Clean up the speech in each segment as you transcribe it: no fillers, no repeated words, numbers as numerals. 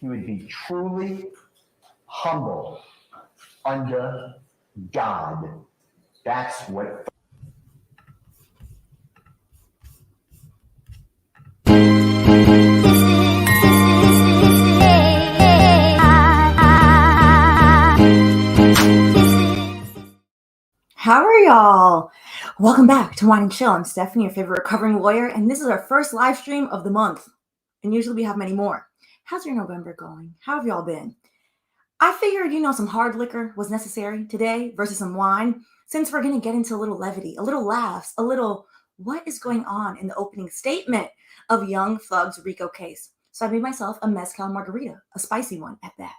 he would be truly humble under God. That's what. How are y'all? Welcome back to Wine and Chill. I'm Stephanie, your favorite recovering lawyer, and this is our first live stream of the month. And usually we have many more. How's your November going? How have y'all been? I figured, some hard liquor was necessary today versus some wine, since we're going to get into a little levity, a little laughs, a little what is going on in the opening statement of Young Thug's RICO case. So I made myself a mezcal margarita, a spicy one at that.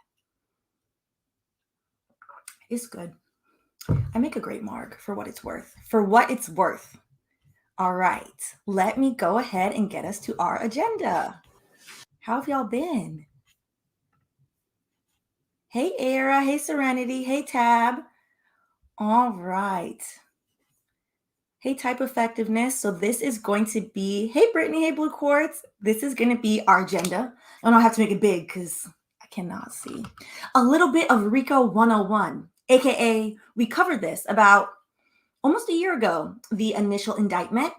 It's good. I make a great marg for what it's worth. For what it's worth. All right, let me go ahead and get us to our agenda. How have y'all been? Hey, Era. Hey, Serenity. Hey, Tab. All right. Hey, Type Effectiveness. So this is going to be, hey, Brittany. Hey, Blue Quartz. This is going to be our agenda. I don't have to make it big because I cannot see. A little bit of RICO 101. AKA, we covered this about almost a year ago, the initial indictment,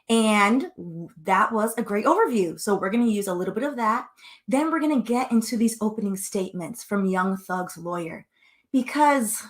and that was a great overview. So we're going to use a little bit of that. Then we're going to get into these opening statements from Young Thug's lawyer, because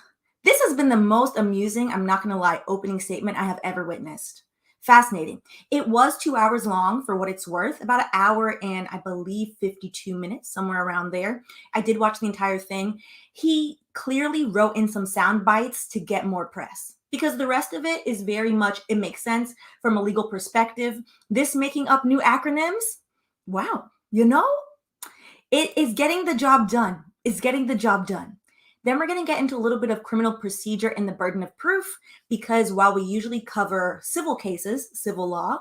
this has been the most amusing, I'm not going to lie, opening statement I have ever witnessed. Fascinating. It was 2 hours long for what it's worth, about an hour and I believe 52 minutes, somewhere around there. I did watch the entire thing. He clearly wrote in some sound bites to get more press, because the rest of it is very much, it makes sense from a legal perspective. This making up new acronyms, wow, it is getting the job done. It's getting the job done. Then we're going to get into a little bit of criminal procedure and the burden of proof, because while we usually cover civil cases, civil law,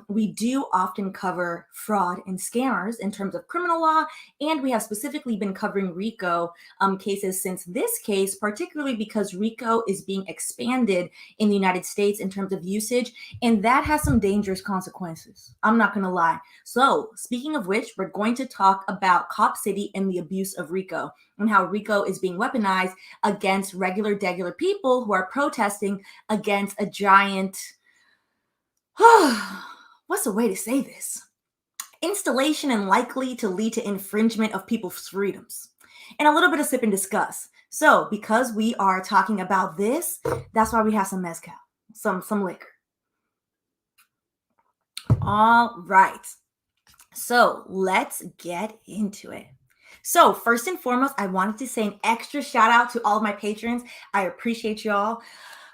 we do often cover fraud and scammers in terms of criminal law. And we have specifically been covering RICO cases since this case, particularly because RICO is being expanded in the United States in terms of usage. And that has some dangerous consequences. I'm not going to lie. So speaking of which, we're going to talk about Cop City and the abuse of RICO, and how RICO is being weaponized against regular people who are protesting against a giant, what's the way to say this? Installation and likely to lead to infringement of people's freedoms. And a little bit of sip and discuss. So because we are talking about this, that's why we have some mezcal, some liquor. All right. So let's get into it. So first and foremost, I wanted to say an extra shout out to all of my patrons. I appreciate y'all.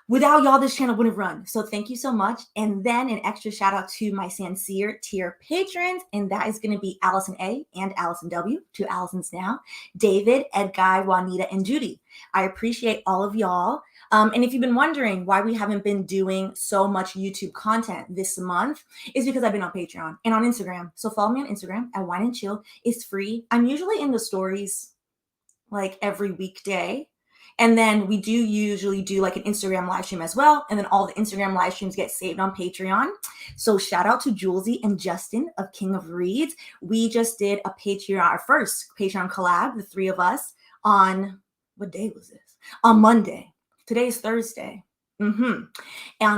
Without y'all, this channel wouldn't run. So thank you so much. And then an extra shout out to my sincere tier patrons. And that is going to be Allison A and Allison W, two Allisons now, David, Ed Guy, Juanita, and Judy. I appreciate all of y'all. And if you've been wondering why we haven't been doing so much YouTube content this month, is because I've been on Patreon and on Instagram. So follow me on Instagram at Wine and Chill. It's free. I'm usually in the stories like every weekday. And then we do usually do like an Instagram live stream as well. And then all the Instagram live streams get saved on Patreon. So shout out to Julesy and Justin of King of Reads. We just did a Patreon, our first Patreon collab, the three of us, on, what day was this? On Monday. Today is Thursday. On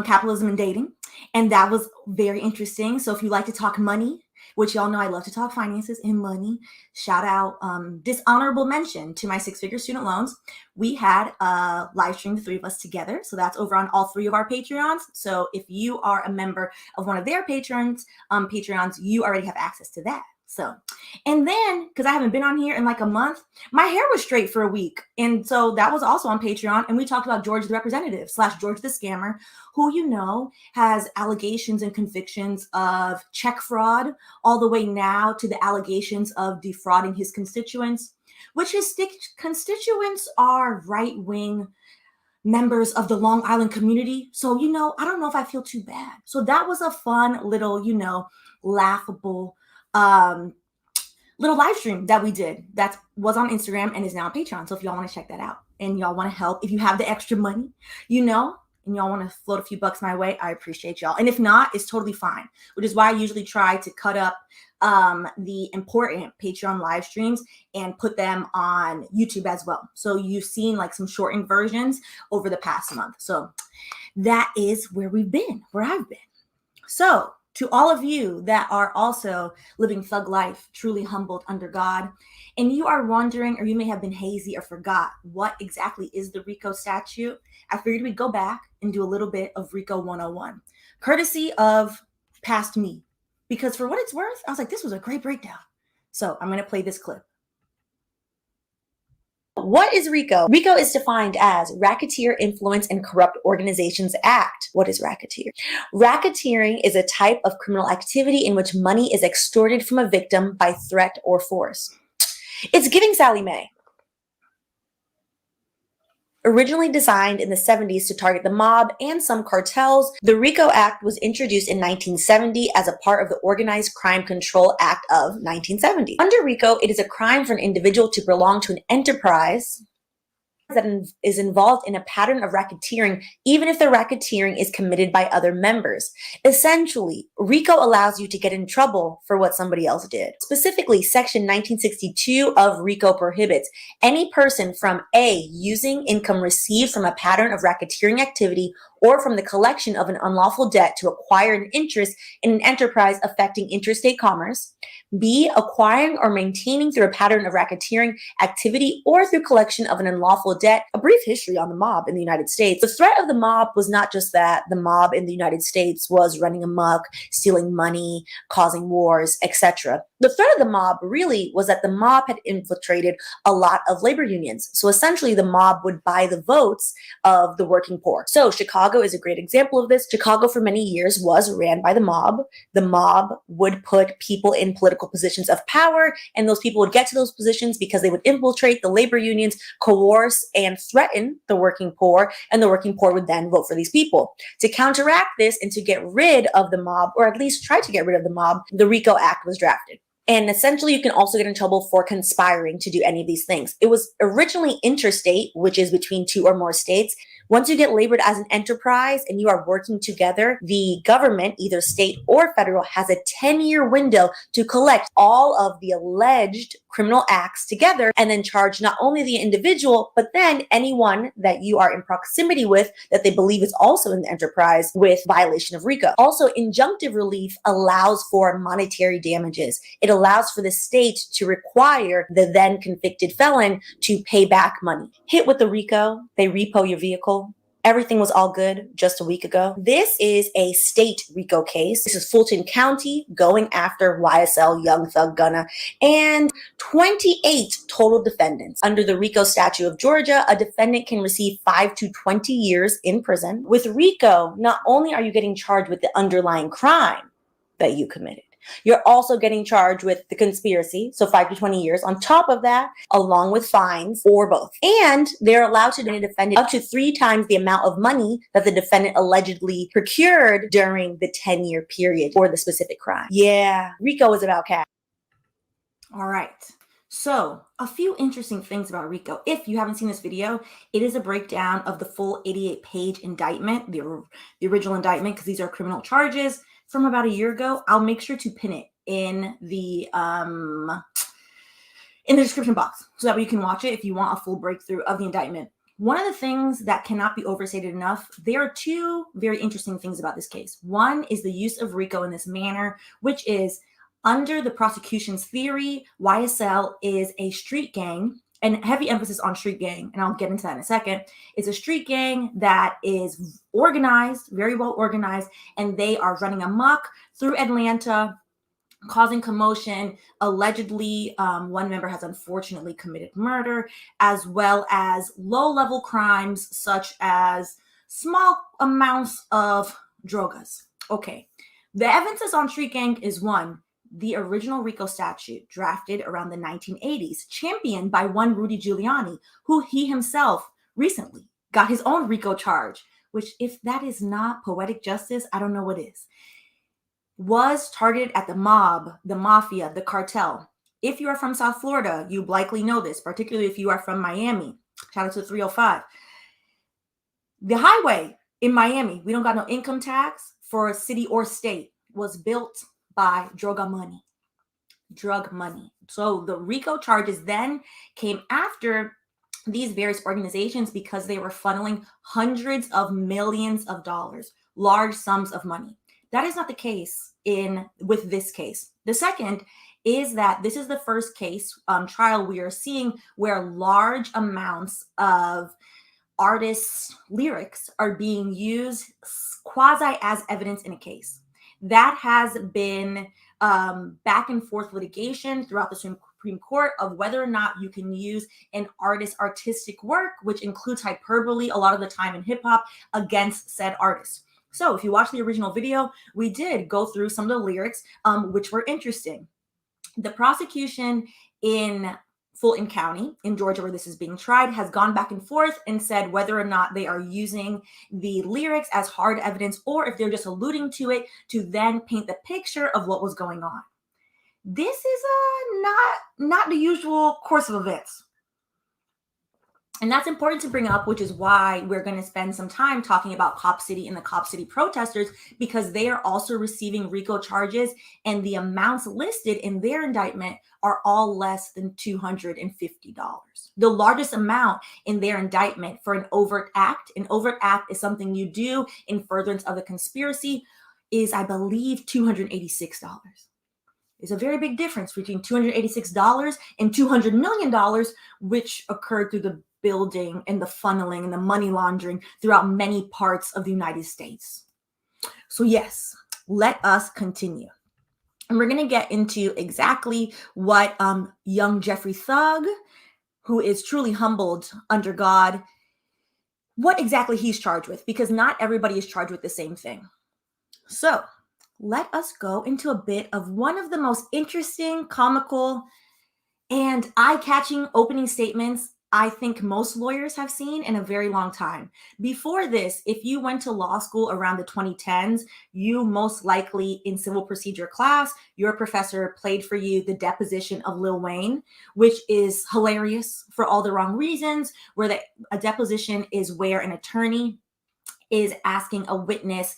capitalism and dating. And that was very interesting. So if you like to talk money, which y'all know I love to talk finances and money, shout out, dishonorable mention to my six-figure student loans. We had a live stream, the three of us together. So that's over on all three of our Patreons. So if you are a member of one of their Patreons, you already have access to that. So, and then, because I haven't been on here in like a month, my hair was straight for a week. And so that was also on Patreon. And we talked about George the Representative / George the Scammer, who, has allegations and convictions of check fraud, all the way now to the allegations of defrauding his constituents, which his constituents are right-wing members of the Long Island community. So, I don't know if I feel too bad. So that was a fun little, laughable little live stream that we did that was on Instagram and is now on Patreon. So if y'all want to check that out and y'all want to help, if you have the extra money, and y'all want to float a few bucks my way, I appreciate y'all. And if not, it's totally fine, which is why I usually try to cut up the important Patreon live streams and put them on YouTube as well. So you've seen like some shortened versions over the past month. So that is where we've been, where I've been. So to all of you that are also living thug life, truly humbled under God, and you are wondering, or you may have been hazy or forgot what exactly is the RICO statute, I figured we'd go back and do a little bit of RICO 101, courtesy of past me. Because for what it's worth, I was like, this was a great breakdown. So I'm going to play this clip. What is RICO? RICO is defined as Racketeer Influence and Corrupt Organizations Act. What is racketeer? Racketeering is a type of criminal activity in which money is extorted from a victim by threat or force. It's giving Sally Mae. Originally designed in the 70s to target the mob and some cartels, the RICO Act was introduced in 1970 as a part of the Organized Crime Control Act of 1970. Under RICO, it is a crime for an individual to belong to an enterprise that is involved in a pattern of racketeering, even if the racketeering is committed by other members. Essentially, RICO allows you to get in trouble for what somebody else did. Specifically, Section 1962 of RICO prohibits any person from A, using income received from a pattern of racketeering activity or from the collection of an unlawful debt to acquire an interest in an enterprise affecting interstate commerce, B, acquiring or maintaining through a pattern of racketeering activity or through collection of an unlawful debt. A brief history on the mob in the United States. The threat of the mob was not just that the mob in the United States was running amok, stealing money, causing wars, etc. The threat of the mob really was that the mob had infiltrated a lot of labor unions. So essentially the mob would buy the votes of the working poor. So Chicago is a great example of this. Chicago for many years was ran by the mob. The mob would put people in political positions of power, and those people would get to those positions because they would infiltrate the labor unions, coerce and threaten the working poor, and the working poor would then vote for these people. To counteract this and to get rid of the mob, or at least try to get rid of the mob, the RICO Act was drafted. And essentially, you can also get in trouble for conspiring to do any of these things. It was originally interstate, which is between two or more states. Once you get labeled as an enterprise and you are working together, the government, either state or federal, has a 10-year window to collect all of the alleged criminal acts together and then charge not only the individual, but then anyone that you are in proximity with that they believe is also in the enterprise with violation of RICO. Also, injunctive relief allows for monetary damages. It allows for the state to require the then convicted felon to pay back money. Hit with the RICO, they repo your vehicle. Everything was all good just a week ago. This is a state RICO case. This is Fulton County going after YSL, Young Thug Gunna, and 28 total defendants. Under the RICO statute of Georgia, a defendant can receive 5 to 20 years in prison. With RICO, not only are you getting charged with the underlying crime that you committed, you're also getting charged with the conspiracy, so 5 to 20 years. On top of that, along with fines or both. And they're allowed to deny a defendant up to 3 times the amount of money that the defendant allegedly procured during the 10-year period for the specific crime. Yeah, RICO is about cash. All right. So a few interesting things about RICO. If you haven't seen this video, it is a breakdown of the full 88-page indictment, the original indictment, because these are criminal charges from about a year ago. I'll make sure to pin it in the description box so that way you can watch it if you want a full breakthrough of the indictment. One of the things that cannot be overstated enough, there are 2 very interesting things about this case. One is the use of RICO in this manner, which is under the prosecution's theory, YSL is a street gang, and heavy emphasis on street gang, and I'll get into that in a second. It's a street gang that is organized, very well organized, and they are running amok through Atlanta, causing commotion. Allegedly, one member has unfortunately committed murder, as well as low-level crimes such as small amounts of drogas. Okay, the emphasis on street gang is one. The original RICO statute drafted around the 1980s, championed by one Rudy Giuliani, who he himself recently got his own RICO charge, which if that is not poetic justice, I don't know what is, was targeted at the mob, the mafia, the cartel. If you are from South Florida, you likely know this, particularly if you are from Miami. Shout out to 305. The highway in Miami, we don't got no income tax for a city or state, was built by droga money. drug money. So the RICO charges then came after these various organizations because they were funneling hundreds of millions of dollars, large sums of money. That is not the case with this case. The second is that this is the first case trial we are seeing where large amounts of artists' lyrics are being used quasi as evidence in a case. That has been back and forth litigation throughout the Supreme Court of whether or not you can use an artist's artistic work, which includes hyperbole a lot of the time in hip hop, against said artist. So if you watch the original video, we did go through some of the lyrics, which were interesting. The prosecution in Fulton County in Georgia, where this is being tried, has gone back and forth and said whether or not they are using the lyrics as hard evidence or if they're just alluding to it to then paint the picture of what was going on. This is not the usual course of events. And that's important to bring up, which is why we're going to spend some time talking about Cop City and the Cop City protesters, because they are also receiving RICO charges, and the amounts listed in their indictment are all less than $250. The largest amount in their indictment for an overt act is something you do in furtherance of a conspiracy, is, I believe, $286. There's a very big difference between $286 and $200 million, which occurred through the building and the funneling and the money laundering throughout many parts of the United States. So yes, let us continue. And we're going to get into exactly what young Jeffrey Thug, who is truly humbled under God, what exactly he's charged with, because not everybody is charged with the same thing. So let us go into a bit of one of the most interesting, comical, and eye-catching opening statements I think most lawyers have seen in a very long time. Before this, if you went to law school around the 2010s, you most likely in civil procedure class, your professor played for you the deposition of Lil Wayne, which is hilarious for all the wrong reasons, where a deposition is where an attorney is asking a witness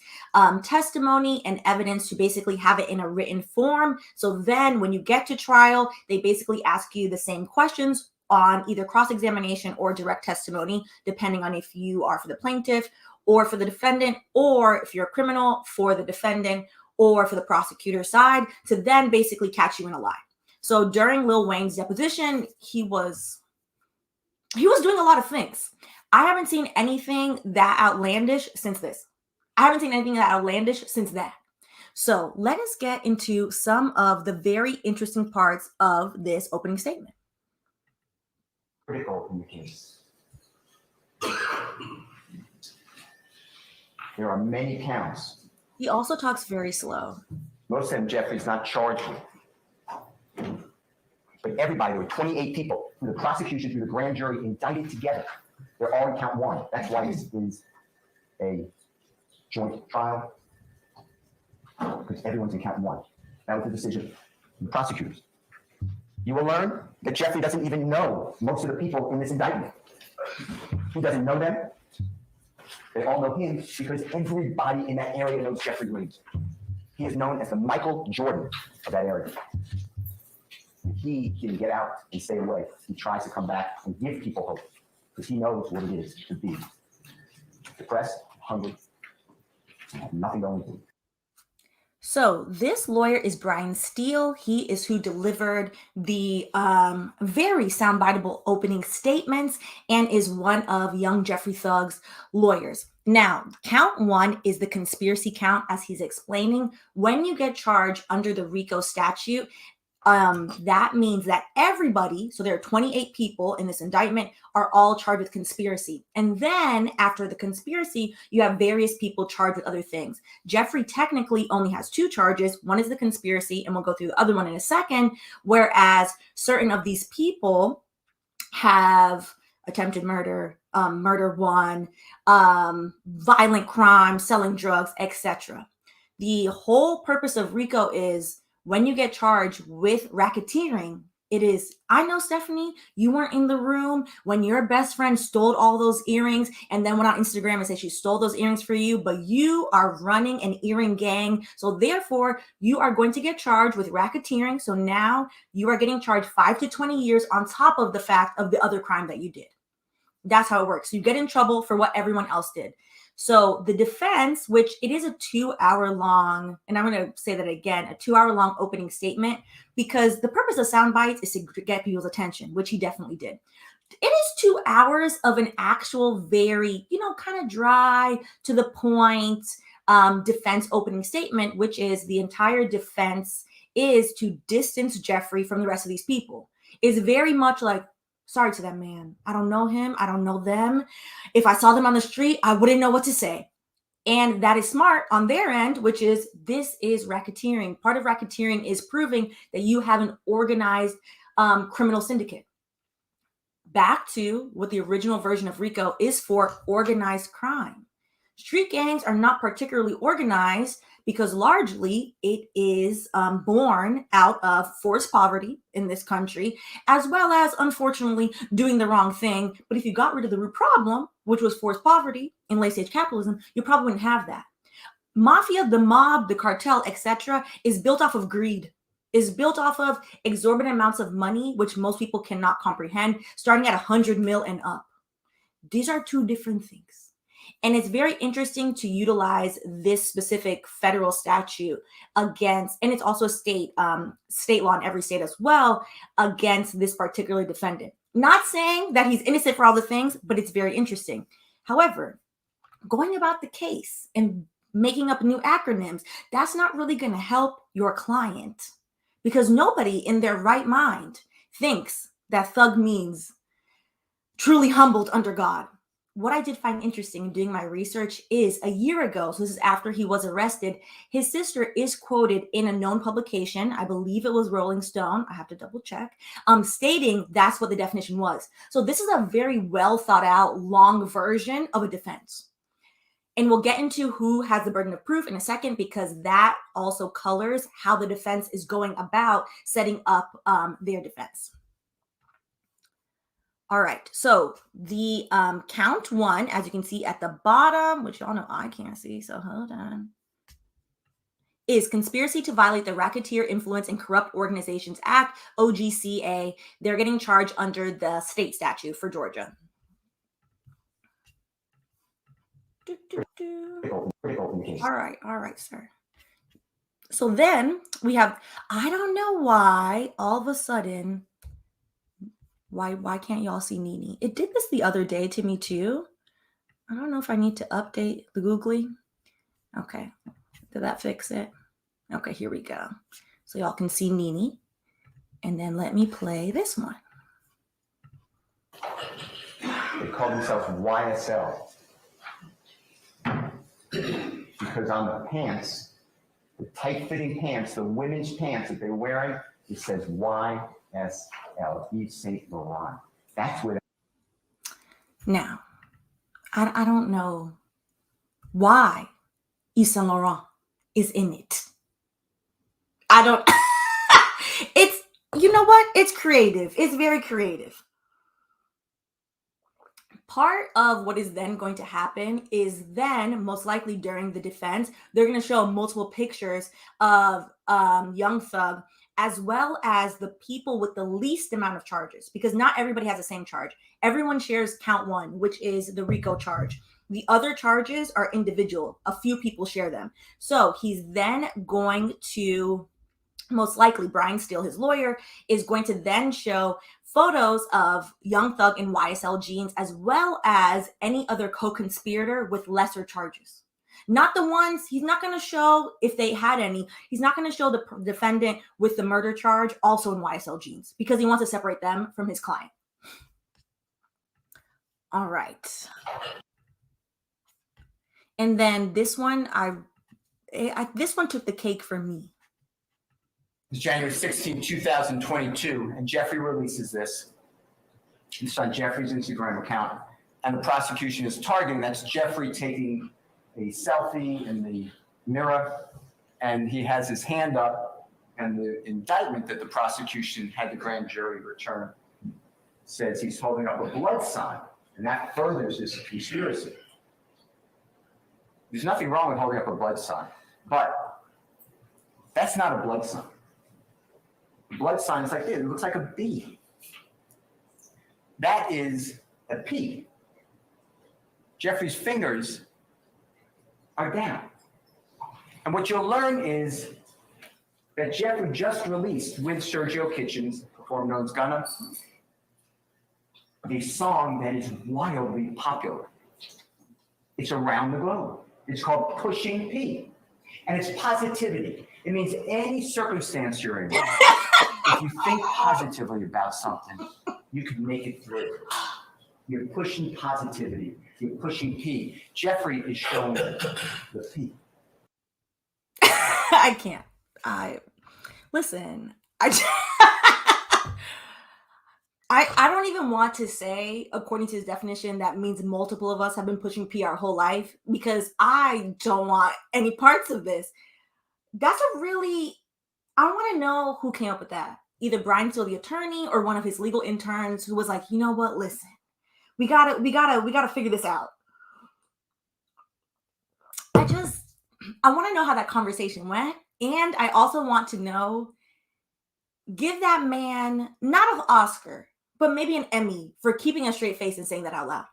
testimony and evidence to basically have it in a written form. So then when you get to trial, they basically ask you the same questions on either cross-examination or direct testimony, depending on if you are for the plaintiff or for the defendant, or if you're a criminal for the defendant or for the prosecutor's side, to then basically catch you in a lie. So during Lil Wayne's deposition, he was doing a lot of things. I haven't seen anything that outlandish since this. I haven't seen anything that outlandish since that. So let us get into some of the very interesting parts of this opening statement. Critical in the case. There are many counts. He also talks very slow. Most of them Jeffrey's not charged with. But everybody, there were 28 people, through the prosecution, through the grand jury, indicted together. They're all in count one. That's why this is a joint trial, because everyone's in count one. That was the decision of the prosecutors. You will learn that Jeffrey doesn't even know most of the people in this indictment. He doesn't know them. They all know him because everybody in that area knows Jeffrey Williams. He is known as the Michael Jordan of that area. He can get out and stay away. He tries to come back and give people hope because he knows what it is to be depressed, hungry, and have nothing going to do. So this lawyer is Brian Steele. He is who delivered the very soundbiteable opening statements and is one of young Jeffrey Thug's lawyers. Now, count one is the conspiracy count, as he's explaining. When you get charged under the RICO statute, that means that everybody, so there are 28 people in this indictment, are all charged with conspiracy. And then after the conspiracy, you have various people charged with other things. Jeffrey technically only has two charges. One is the conspiracy, and we'll go through the other one in a second, whereas certain of these people have attempted murder, murder one, violent crime, selling drugs, etc. The whole purpose of RICO is when you get charged with racketeering, It is. I know, Stephanie, you weren't in the room when your best friend stole all those earrings and then went on Instagram and said she stole those earrings for you, but you are running an earring gang. So therefore, you are going to get charged with racketeering. So now you are getting charged 5 to 20 years on top of the fact of the other crime that you did. That's how it works. You get in trouble for what everyone else did. So the defense, which it is a 2-hour long, and I'm going to say that again, a 2-hour long opening statement, because the purpose of sound bites is to get people's attention, which he definitely did. It is 2 hours of an actual very, kind of dry to the point defense opening statement, which is the entire defense is to distance Jeffrey from the rest of these people. Is very much like, sorry to that man. I don't know him. I don't know them. If I saw them on the street, I wouldn't know what to say. And that is smart on their end, which is this is racketeering. Part of racketeering is proving that you have an organized criminal syndicate. Back to what the original version of RICO is for: organized crime. Street gangs are not particularly organized because largely it is born out of forced poverty in this country, as well as, unfortunately, doing the wrong thing. But if you got rid of the root problem, which was forced poverty in late-stage capitalism, you probably wouldn't have that. Mafia, the mob, the cartel, etc., is built off of greed, is built off of exorbitant amounts of money, which most people cannot comprehend, starting at 100 mil and up. These are two different things. And it's very interesting to utilize this specific federal statute against, and it's also state law in every state as well, against this particular defendant. Not saying that he's innocent for all the things, but it's very interesting. However, going about the case and making up new acronyms, that's not really going to help your client, because nobody in their right mind thinks that thug means truly humbled under God. What I did find interesting in doing my research is a year ago, so this is after he was arrested, his sister is quoted in a known publication, I believe it was Rolling Stone, I have to double check, stating that's what the definition was. So this is a very well thought out, long version of a defense. And we'll get into who has the burden of proof in a second, because that also colors how the defense is going about setting up their defense. All right, so the count one, as you can see at the bottom, which y'all know I can't see, so hold on, is conspiracy to violate the Racketeer Influence and Corrupt Organizations Act, OGCA. They're getting charged under the state statute for Georgia. All right, sir. So then we have, I don't know why all of a sudden, why can't y'all see Nene? It did this the other day to me too. I don't know if I need to update the Googly. Okay, did that fix it? Okay, here we go. So y'all can see Nene. And then let me play this one. They call themselves YSL. Because on the pants, the tight-fitting pants, the women's pants that they're wearing, it says YSL, Yves Saint Laurent. That's where. Now, I don't know why Yves Saint Laurent is in it. I don't. It's, you know what? It's creative. It's very creative. Part of what is then going to happen is then, most likely during the defense, they're going to show multiple pictures of Young Thug, as well as the people with the least amount of charges, because not everybody has the same charge. Everyone shares count one, which is the RICO charge. The other charges are individual. A few people share them. So he's then going to, most likely, Brian Steele, his lawyer, is going to then show photos of Young Thug in YSL jeans, as well as any other co-conspirator with lesser charges. Not the ones, he's not going to show, if they had any, he's not going to show the defendant with the murder charge also in YSL jeans, because he wants to separate them from his client. All right. And then this one, this one took the cake for me. It's January 16, 2022, and Jeffrey releases this. It's on Jeffrey's Instagram account, and the prosecution is targeting, that's Jeffrey taking a selfie in the mirror, and he has his hand up, And the indictment that the prosecution had the grand jury return says he's holding up a blood sign, and that furthers this conspiracy. There's nothing wrong with holding up a blood sign, but that's not a blood sign. A blood sign is like this. It looks like a B. That is a P. Jeffrey's fingers are down. And what you'll learn is that Jeffrey just released with Sergio Kitchens, performer known as Gunna, a song that is wildly popular. It's around the globe. It's called Pushing P. And it's positivity. It means any circumstance you're in, if you think positively about something, you can make it through. You're pushing positivity. You're pushing P. Jeffrey is showing the P. I can't. Listen. I don't even want to say, according to his definition, that means multiple of us have been pushing P our whole life, because I don't want any parts of this. That's I want to know who came up with that. Either Brian Steele, the attorney, or one of his legal interns who was like, you know what, listen, we gotta figure this out. I want to know how that conversation went. And I also want to know, give that man, not an Oscar, but maybe an Emmy for keeping a straight face and saying that out loud.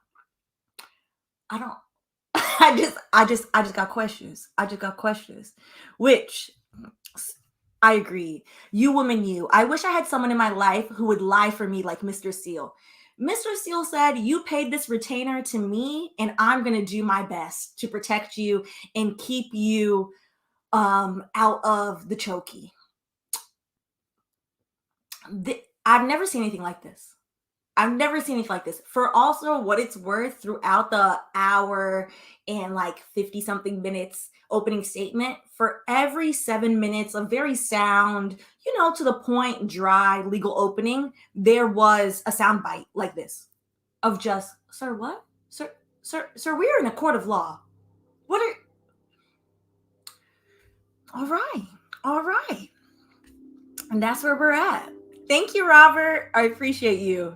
I just got questions. Which, I agree. You woman, you. I wish I had someone in my life who would lie for me like Mr. Steele. Mr. Steele said, you paid this retainer to me, and I'm going to do my best to protect you and keep you out of the chokey. I've never seen anything like this. For also what it's worth, throughout the hour and like 50 something minutes opening statement, for every 7 minutes of very sound, to the point, dry legal opening, there was a sound bite like this of just, sir, what? Sir, we are in a court of law. All right. And that's where we're at. Thank you, Robert. I appreciate you.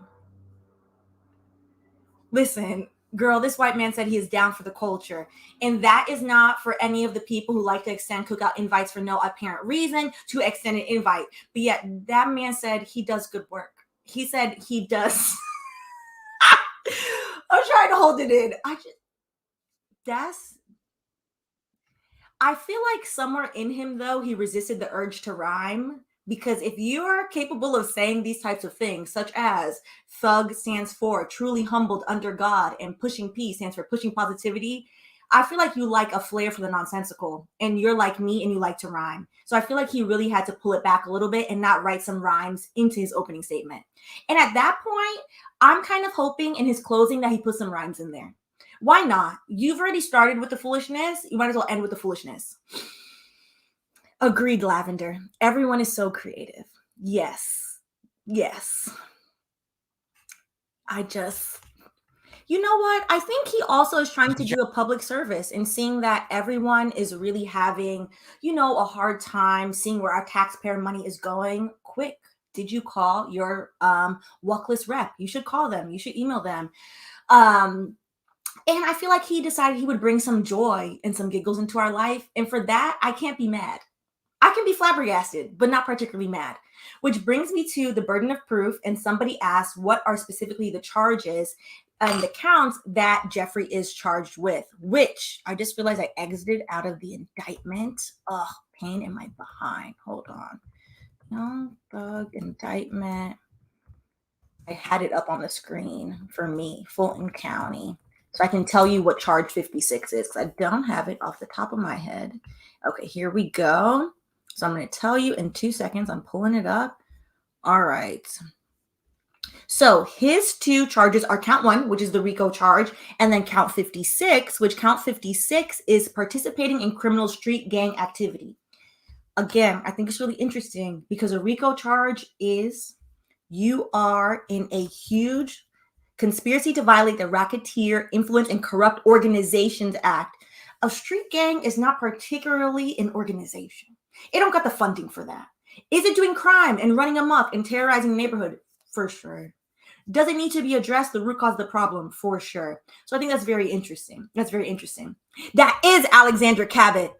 Listen, girl, this white man said he is down for the culture. And that is not for any of the people who like to extend cookout invites for no apparent reason to extend an invite. But yet that man said he does good work. He said he does. I'm trying to hold it in. I feel like somewhere in him, though, he resisted the urge to rhyme. Because if you are capable of saying these types of things, such as thug stands for truly humbled under God, and pushing P stands for pushing positivity, I feel like you like a flair for the nonsensical, and you're like me and you like to rhyme. So I feel like he really had to pull it back a little bit and not write some rhymes into his opening statement. And at that point, I'm kind of hoping in his closing that he put some rhymes in there. Why not? You've already started with the foolishness. You might as well end with the foolishness. Agreed, Lavender. Everyone is so creative. Yes. You know what? I think he also is trying to do a public service and seeing that everyone is really having, a hard time seeing where our taxpayer money is going. Quick, did you call your Wuckless rep? You should call them. You should email them. And I feel like he decided he would bring some joy and some giggles into our life. And for that, I can't be mad. I can be flabbergasted, but not particularly mad. Which brings me to the burden of proof. And somebody asked, what are specifically the charges and the counts that Jeffrey is charged with? Which I just realized I exited out of the indictment. Ugh, pain in my behind. Hold on. Young Thug indictment. I had it up on the screen for me, Fulton County. So I can tell you what charge 56 is, because I don't have it off the top of my head. Okay, here we go. So I'm going to tell you in 2 seconds. I'm pulling it up. All right. So his two charges are count 1, which is the RICO charge, and then count 56, which count 56 is participating in criminal street gang activity. Again, I think it's really interesting because a RICO charge is you are in a huge conspiracy to violate the Racketeer Influence and Corrupt Organizations Act. A street gang is not particularly an organization. It don't got the funding for that. Is it doing crime and running amok and terrorizing the neighborhood? For sure. Does it need to be addressed? The root cause of the problem? For sure. So I think that's very interesting. That's very interesting. That is Alexandra Cabot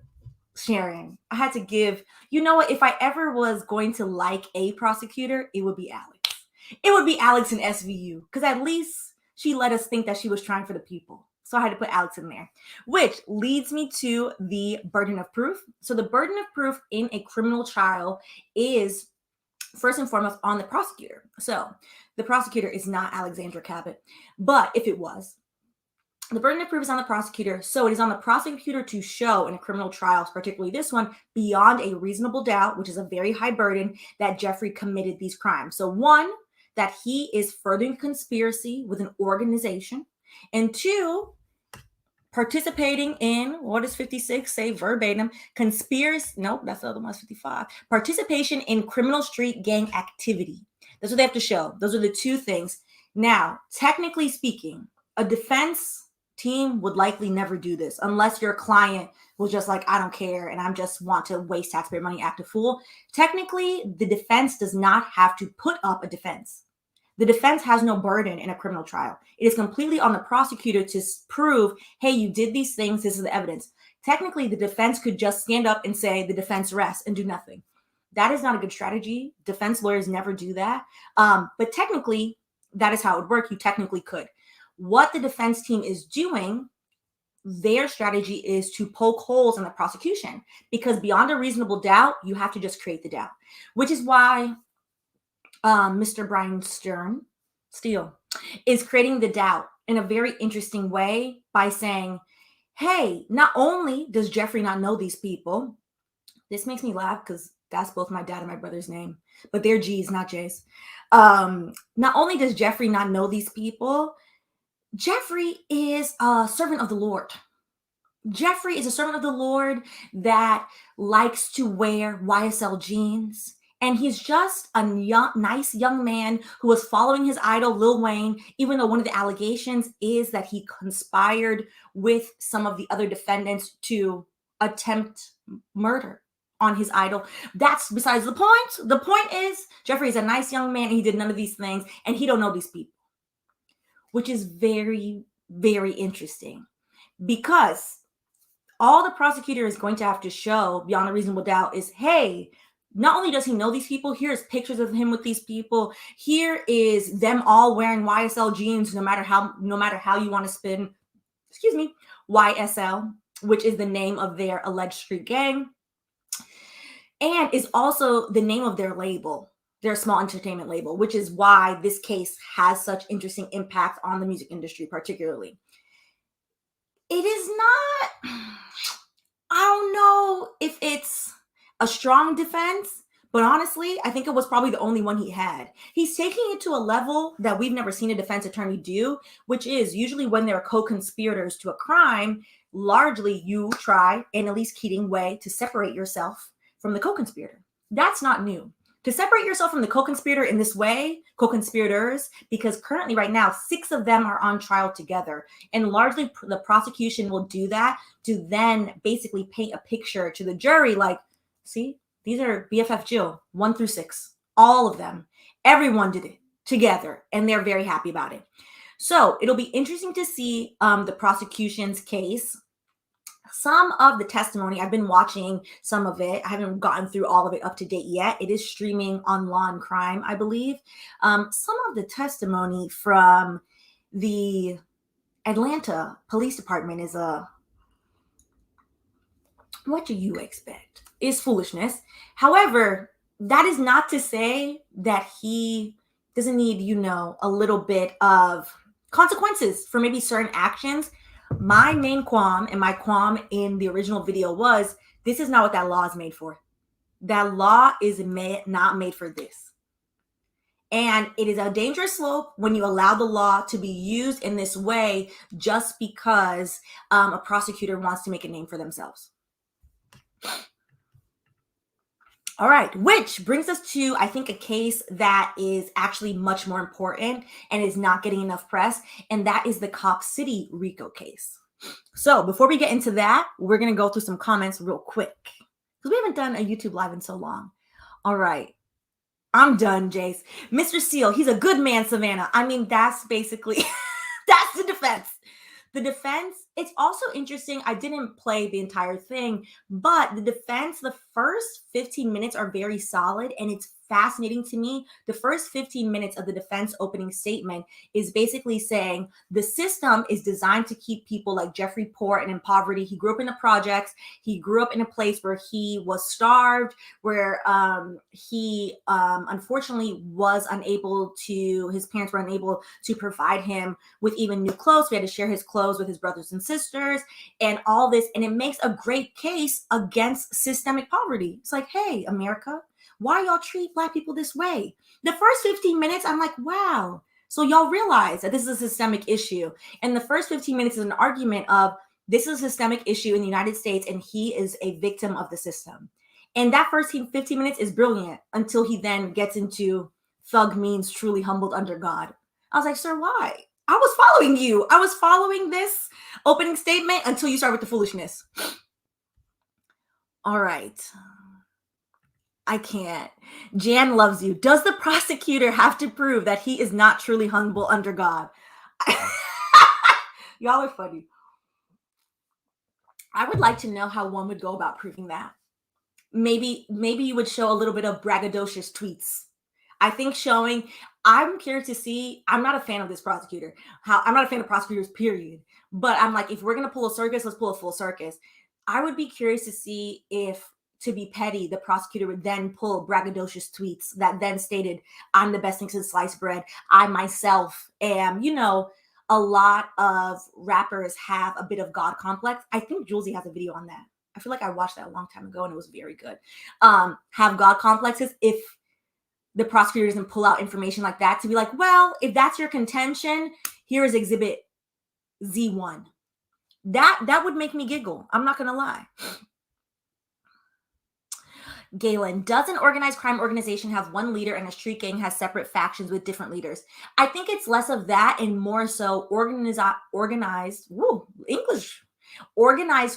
sharing. I had to give, you know what? If I ever was going to like a prosecutor, it would be Alex. It would be Alex in SVU, because at least she let us think that she was trying for the people. So I had to put Alex in there, which leads me to the burden of proof. So the burden of proof in a criminal trial is first and foremost on the prosecutor. So the prosecutor is not Alexandra Cabot, but if it was, the burden of proof is on the prosecutor. So it is on the prosecutor to show in a criminal trial, particularly this one, beyond a reasonable doubt, which is a very high burden, that Jeffrey committed these crimes. So one, that he is furthering conspiracy with an organization, and two, participating in, what does 56 say verbatim? Conspiracy, nope, that's the other one, 55. Participation in criminal street gang activity. That's what they have to show. Those are the two things. Now, technically speaking, a defense team would likely never do this unless your client was just like, I don't care, and I just want to waste taxpayer money, act a fool. Technically, the defense does not have to put up a defense. The defense has no burden in a criminal trial. It is completely on the prosecutor to prove, hey, you did these things, this is the evidence. Technically, the defense could just stand up and say the defense rests and do nothing. That is not a good strategy. Defense lawyers never do that. But technically, that is how it would work. You technically could. What the defense team is doing, their strategy is to poke holes in the prosecution, because beyond a reasonable doubt, you have to just create the doubt, which is why Mr. Brian Steele is creating the doubt in a very interesting way by saying, hey, not only does Jeffrey not know these people, this makes me laugh because that's both my dad and my brother's name, but they're G's, not J's. Not only does Jeffrey not know these people, Jeffrey is a servant of the Lord. Jeffrey is a servant of the Lord that likes to wear YSL jeans. And he's just a nice young man who was following his idol, Lil Wayne, even though one of the allegations is that he conspired with some of the other defendants to attempt murder on his idol. That's besides the point. The point is Jeffrey is a nice young man and he did none of these things and he don't know these people, which is very, very interesting, because all the prosecutor is going to have to show beyond a reasonable doubt is, hey, not only does he know these people, here's pictures of him with these people. Here is them all wearing YSL jeans, no matter how you want to spin, YSL, which is the name of their alleged street gang, and is also the name of their label, their small entertainment label, which is why this case has such interesting impact on the music industry, particularly. It is not, I don't know if it's a strong defense, but honestly, I think it was probably the only one he had. He's taking it to a level that we've never seen a defense attorney do, which is usually when they're co-conspirators to a crime, largely you try, in Elise Keating way, to separate yourself from the co-conspirator. That's not new. To separate yourself from the co-conspirator in this way, co-conspirators, because currently right now, 6 of them are on trial together. And largely the prosecution will do that to then basically paint a picture to the jury like, see, these are BFF Jill, 1 through 6, all of them. Everyone did it together, and they're very happy about it. So it'll be interesting to see the prosecution's case. Some of the testimony, I've been watching some of it. I haven't gotten through all of it up to date yet. It is streaming on Law and Crime, I believe. Some of the testimony from the Atlanta Police Department is what do you expect? Is foolishness. However, that is not to say that he doesn't need, a little bit of consequences for maybe certain actions. My main qualm, and my qualm in the original video was, this is not what that law is made for. That law is not made for this. And it is a dangerous slope when you allow the law to be used in this way just because a prosecutor wants to make a name for themselves. All right, which brings us to, I think, a case that is actually much more important and is not getting enough press, and that is the City RICO case. So before we get into that, we're going to go through some comments real quick, because we haven't done a YouTube live in so long. All right. I'm done, Jace. Mr. Seal, he's a good man, Savannah. I mean, that's basically, that's the defense. The defense, it's also interesting. I didn't play the entire thing, but the defense, the first 15 minutes are very solid, and it's fascinating to me. The first 15 minutes of the defense opening statement is basically saying the system is designed to keep people like Jeffrey poor and in poverty. He grew up in the projects. He grew up in a place where he was starved, where he unfortunately was unable to, his parents were unable to provide him with even new clothes. We had to share his clothes with his brothers and sisters and all this. And it makes a great case against systemic poverty. It's like, hey, America, why y'all treat Black people this way? The first 15 minutes, I'm like, wow. So y'all realize that this is a systemic issue. And the first 15 minutes is an argument of this is a systemic issue in the United States, and he is a victim of the system. And that first 15 minutes is brilliant until he then gets into thug means truly humbled under God. I was like, sir, why? I was following you. I was following this opening statement until you start with the foolishness. All right. I can't. Jan loves you. Does the prosecutor have to prove that he is not truly humble under God? Y'all are funny. I would like to know how one would go about proving that. Maybe you would show a little bit of braggadocious tweets. I think showing, I'm curious to see, I'm not a fan of this prosecutor. I'm not a fan of prosecutors, period. But I'm like, if we're going to pull a circus, let's pull a full circus. I would be curious to see if, to be petty, the prosecutor would then pull braggadocious tweets that then stated, I'm the best thing since sliced bread. I myself am, a lot of rappers have a bit of God complex. I think Julesy has a video on that. I feel like I watched that a long time ago and it was very good. Have God complexes. If the prosecutor doesn't pull out information like that to be like, well, if that's your contention, here is exhibit Z1. That would make me giggle. I'm not going to lie. Galen, does an organized crime organization have one leader and a street gang has separate factions with different leaders? I think it's less of that and more so organized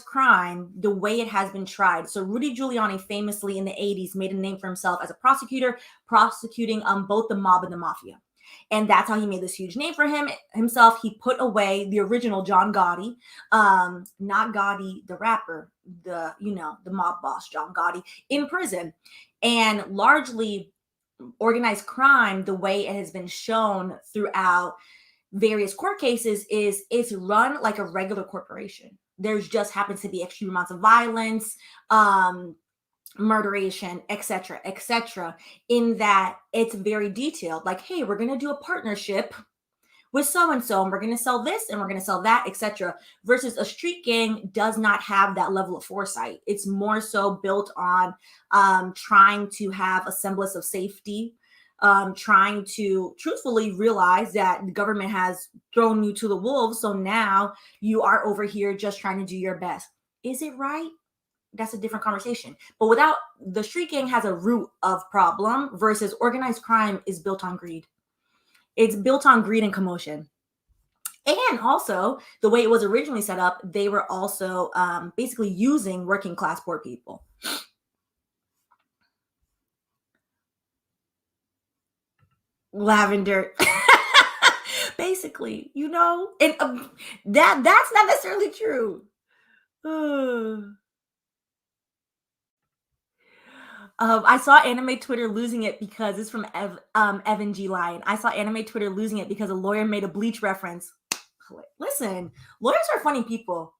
crime, the way it has been tried. So Rudy Giuliani famously in the 80s made a name for himself as a prosecutor, prosecuting both the mob and the mafia. And that's how he made this huge name for himself. He put away the original John Gotti, not Gotti the rapper, the mob boss John Gotti, in prison. And largely organized crime, the way it has been shown throughout various court cases, is it's run like a regular corporation. There's just happens to be extreme amounts of violence, murderation, etc., in that it's very detailed. Like, hey, we're going to do a partnership with so-and-so, and we're going to sell this, and we're going to sell that, etc. Versus a street gang does not have that level of foresight. It's more so built on trying to have a semblance of safety, trying to truthfully realize that the government has thrown you to the wolves, so now you are over here just trying to do your best. Is it right? That's a different conversation. But without, the street gang has a root of problem versus organized crime is built on greed. It's built on greed and commotion. And also, the way it was originally set up, they were also basically using working class poor people. Lavender. Basically, and that's not necessarily true. I saw anime Twitter losing it because it's from Evan G. Lyon. I saw anime Twitter losing it because a lawyer made a Bleach reference. Listen, lawyers are funny people.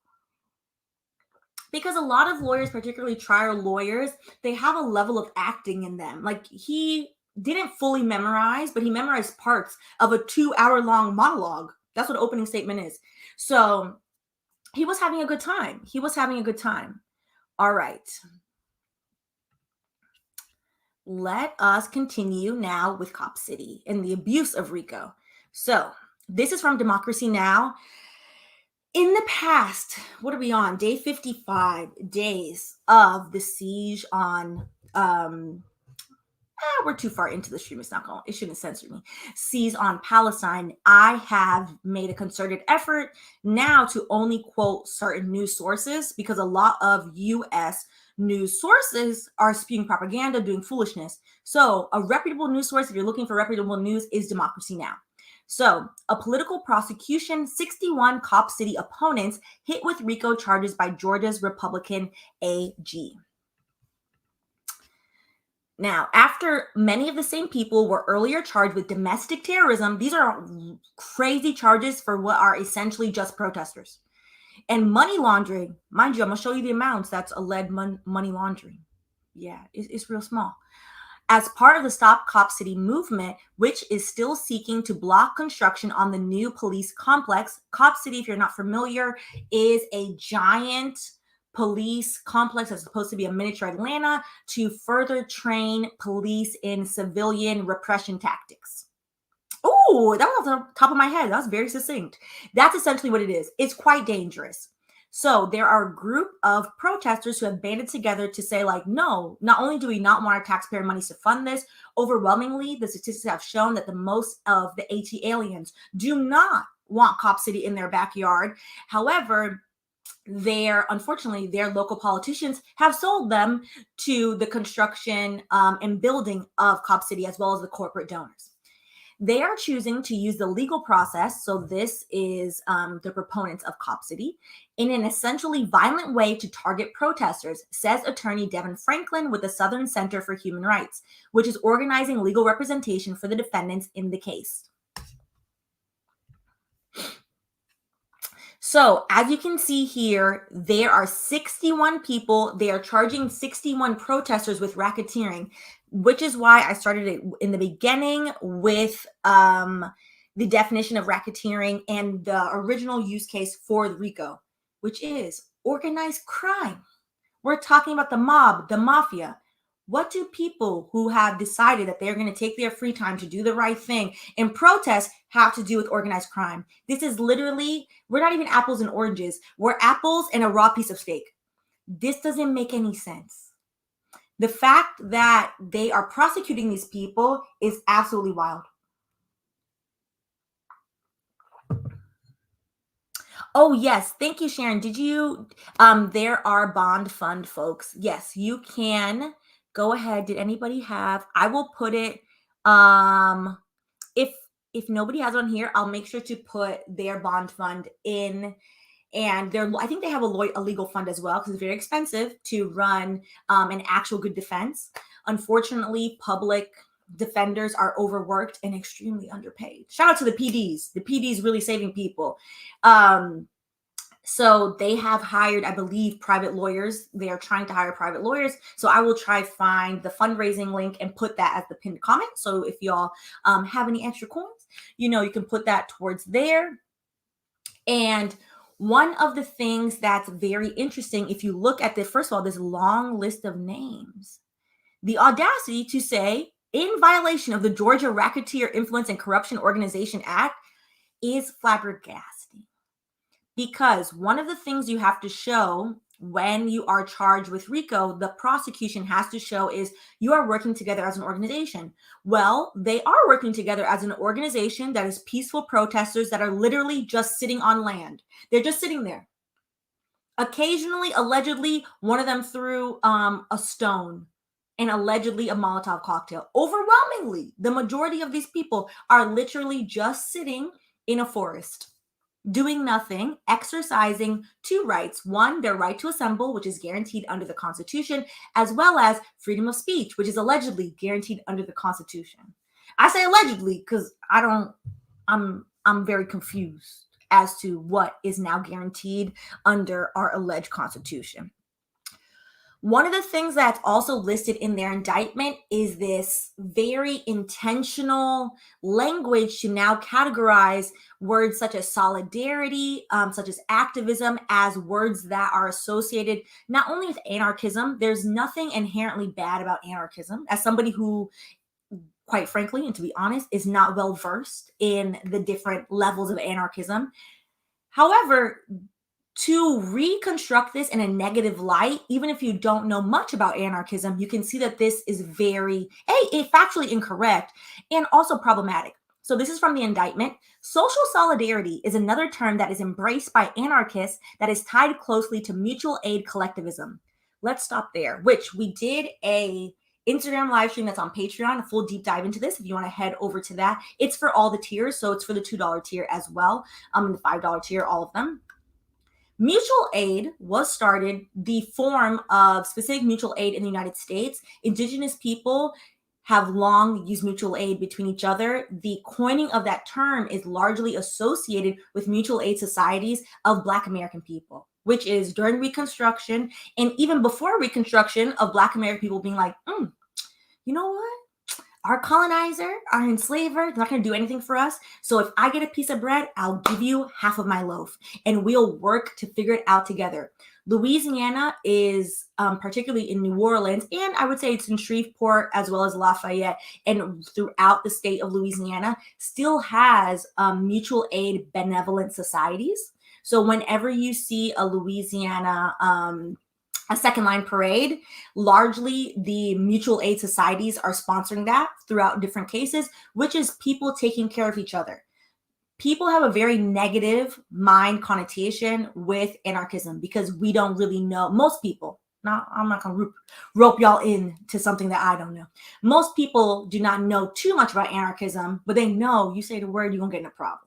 Because a lot of lawyers, particularly trial lawyers, they have a level of acting in them. Like, he didn't fully memorize, but he memorized parts of a 2-hour-long monologue. That's what an opening statement is. So he was having a good time. All right. Let us continue now with Cop City and the abuse of RICO. So this is from Democracy Now! In the past, what are we on? Day 55 days of the siege on, we're too far into the stream. It shouldn't censor me. Siege on Palestine. I have made a concerted effort now to only quote certain news sources because a lot of U.S. news sources are spewing propaganda, doing foolishness. So a reputable news source, if you're looking for reputable news, is Democracy Now! So a political prosecution, 61 Cop City opponents hit with RICO charges by Georgia's Republican AG. Now, after many of the same people were earlier charged with domestic terrorism, these are crazy charges for what are essentially just protesters. And money laundering, mind you, I'm going to show you the amounts that's alleged money laundering. Yeah, it's real small. As part of the Stop Cop City movement, which is still seeking to block construction on the new police complex. Cop City, if you're not familiar, is a giant police complex that's supposed to be a miniature Atlanta to further train police in civilian repression tactics. Oh, that was on top of my head. That was very succinct. That's essentially what it is. It's quite dangerous. So there are a group of protesters who have banded together to say, like, no, not only do we not want our taxpayer monies to fund this, overwhelmingly, the statistics have shown that the most of the AT aliens do not want Cop City in their backyard. However, unfortunately, their local politicians have sold them to the construction and building of Cop City, as well as the corporate donors. They are choosing to use the legal process, so this is the proponents of Cop City, in an essentially violent way to target protesters, says attorney Devin Franklin with the Southern Center for Human Rights, which is organizing legal representation for the defendants in the case. So as you can see here, there are 61 people. They are charging 61 protesters with racketeering, which is why I started it in the beginning with the definition of racketeering and the original use case for the RICO, which is organized crime. We're talking about the mob, the mafia. What do people who have decided that they're going to take their free time to do the right thing and protest have to do with organized crime? This is literally, we're not even apples and oranges. We're apples and a raw piece of steak. This doesn't make any sense. The fact that they are prosecuting these people is absolutely wild. Oh, yes. Thank you, Sharon. Did you, there are bond fund folks. Yes, you can go ahead. Did anybody have, I will put it, if nobody has on here, I'll make sure to put their bond fund in. And I think they have a legal fund as well, because it's very expensive to run an actual good defense. Unfortunately, public defenders are overworked and extremely underpaid. Shout out to the PDs. The PDs really saving people. So they have hired, I believe, private lawyers. They are trying to hire private lawyers. So I will try find the fundraising link and put that as the pinned comment. So if y'all have any extra coins, you can put that towards there. And one of the things that's very interesting, if you look at first of all, this long list of names, the audacity to say, in violation of the Georgia Racketeer Influence and Corruption Organization Act, is flabbergasting. Because one of the things you have to show when you are charged with RICO, the prosecution has to show is you are working together as an organization. Well, they are working together as an organization that is peaceful protesters that are literally just sitting on land. They're just sitting there. Occasionally, allegedly, one of them threw a stone and allegedly a Molotov cocktail. Overwhelmingly, the majority of these people are literally just sitting in a forest, doing nothing, exercising two rights. One, their right to assemble, which is guaranteed under the Constitution, as well as freedom of speech, which is allegedly guaranteed under the Constitution. I say allegedly because I'm very confused as to what is now guaranteed under our alleged Constitution. One of the things that's also listed in their indictment is this very intentional language to now categorize words such as solidarity, such as activism, as words that are associated not only with anarchism. There's nothing inherently bad about anarchism. As somebody who, quite frankly, and to be honest, is not well versed in the different levels of anarchism. However, to reconstruct this in a negative light, even if you don't know much about anarchism, you can see that this is very, factually incorrect and also problematic. So this is from the indictment. Social solidarity is another term that is embraced by anarchists that is tied closely to mutual aid collectivism. let's stop there, which we did a Instagram live stream that's on Patreon, a full deep dive into this. If you want to head over to that, it's for all the tiers. So it's for the $2 tier as well. And the $5 tier, all of them. Mutual aid was started, the form of specific mutual aid in the United States. Indigenous people have long used mutual aid between each other. The coining of that term is largely associated with mutual aid societies of Black American people, which is during Reconstruction and even before Reconstruction of Black American people being like, you know what? Our colonizer, our enslaver, is not going to do anything for us. So if I get a piece of bread, I'll give you half of my loaf and we'll work to figure it out together. Louisiana is particularly in New Orleans, and I would say it's in Shreveport as well as Lafayette and throughout the state of Louisiana, still has mutual aid benevolent societies. So whenever you see a Louisiana a second line parade, largely the mutual aid societies are sponsoring that throughout different cases, which is people taking care of each other. People have a very negative mind connotation with anarchism because we don't really know. Most people, I'm not going to rope y'all in to something that I don't know. Most people do not know too much about anarchism, but they know you say the word, you're going to get in a problem.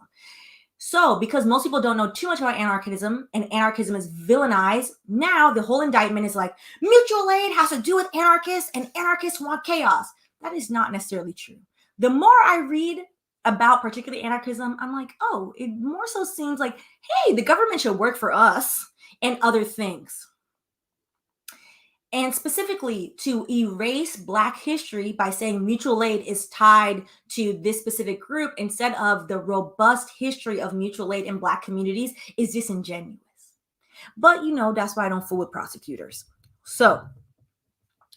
So because most people don't know too much about anarchism and anarchism is villainized, now the whole indictment is like mutual aid has to do with anarchists and anarchists want chaos. That is not necessarily true. The more I read about particularly anarchism, I'm like, oh, it more so seems like, hey, the government should work for us and other things. And specifically to erase Black history by saying mutual aid is tied to this specific group instead of the robust history of mutual aid in Black communities is disingenuous. But that's why I don't fool with prosecutors. So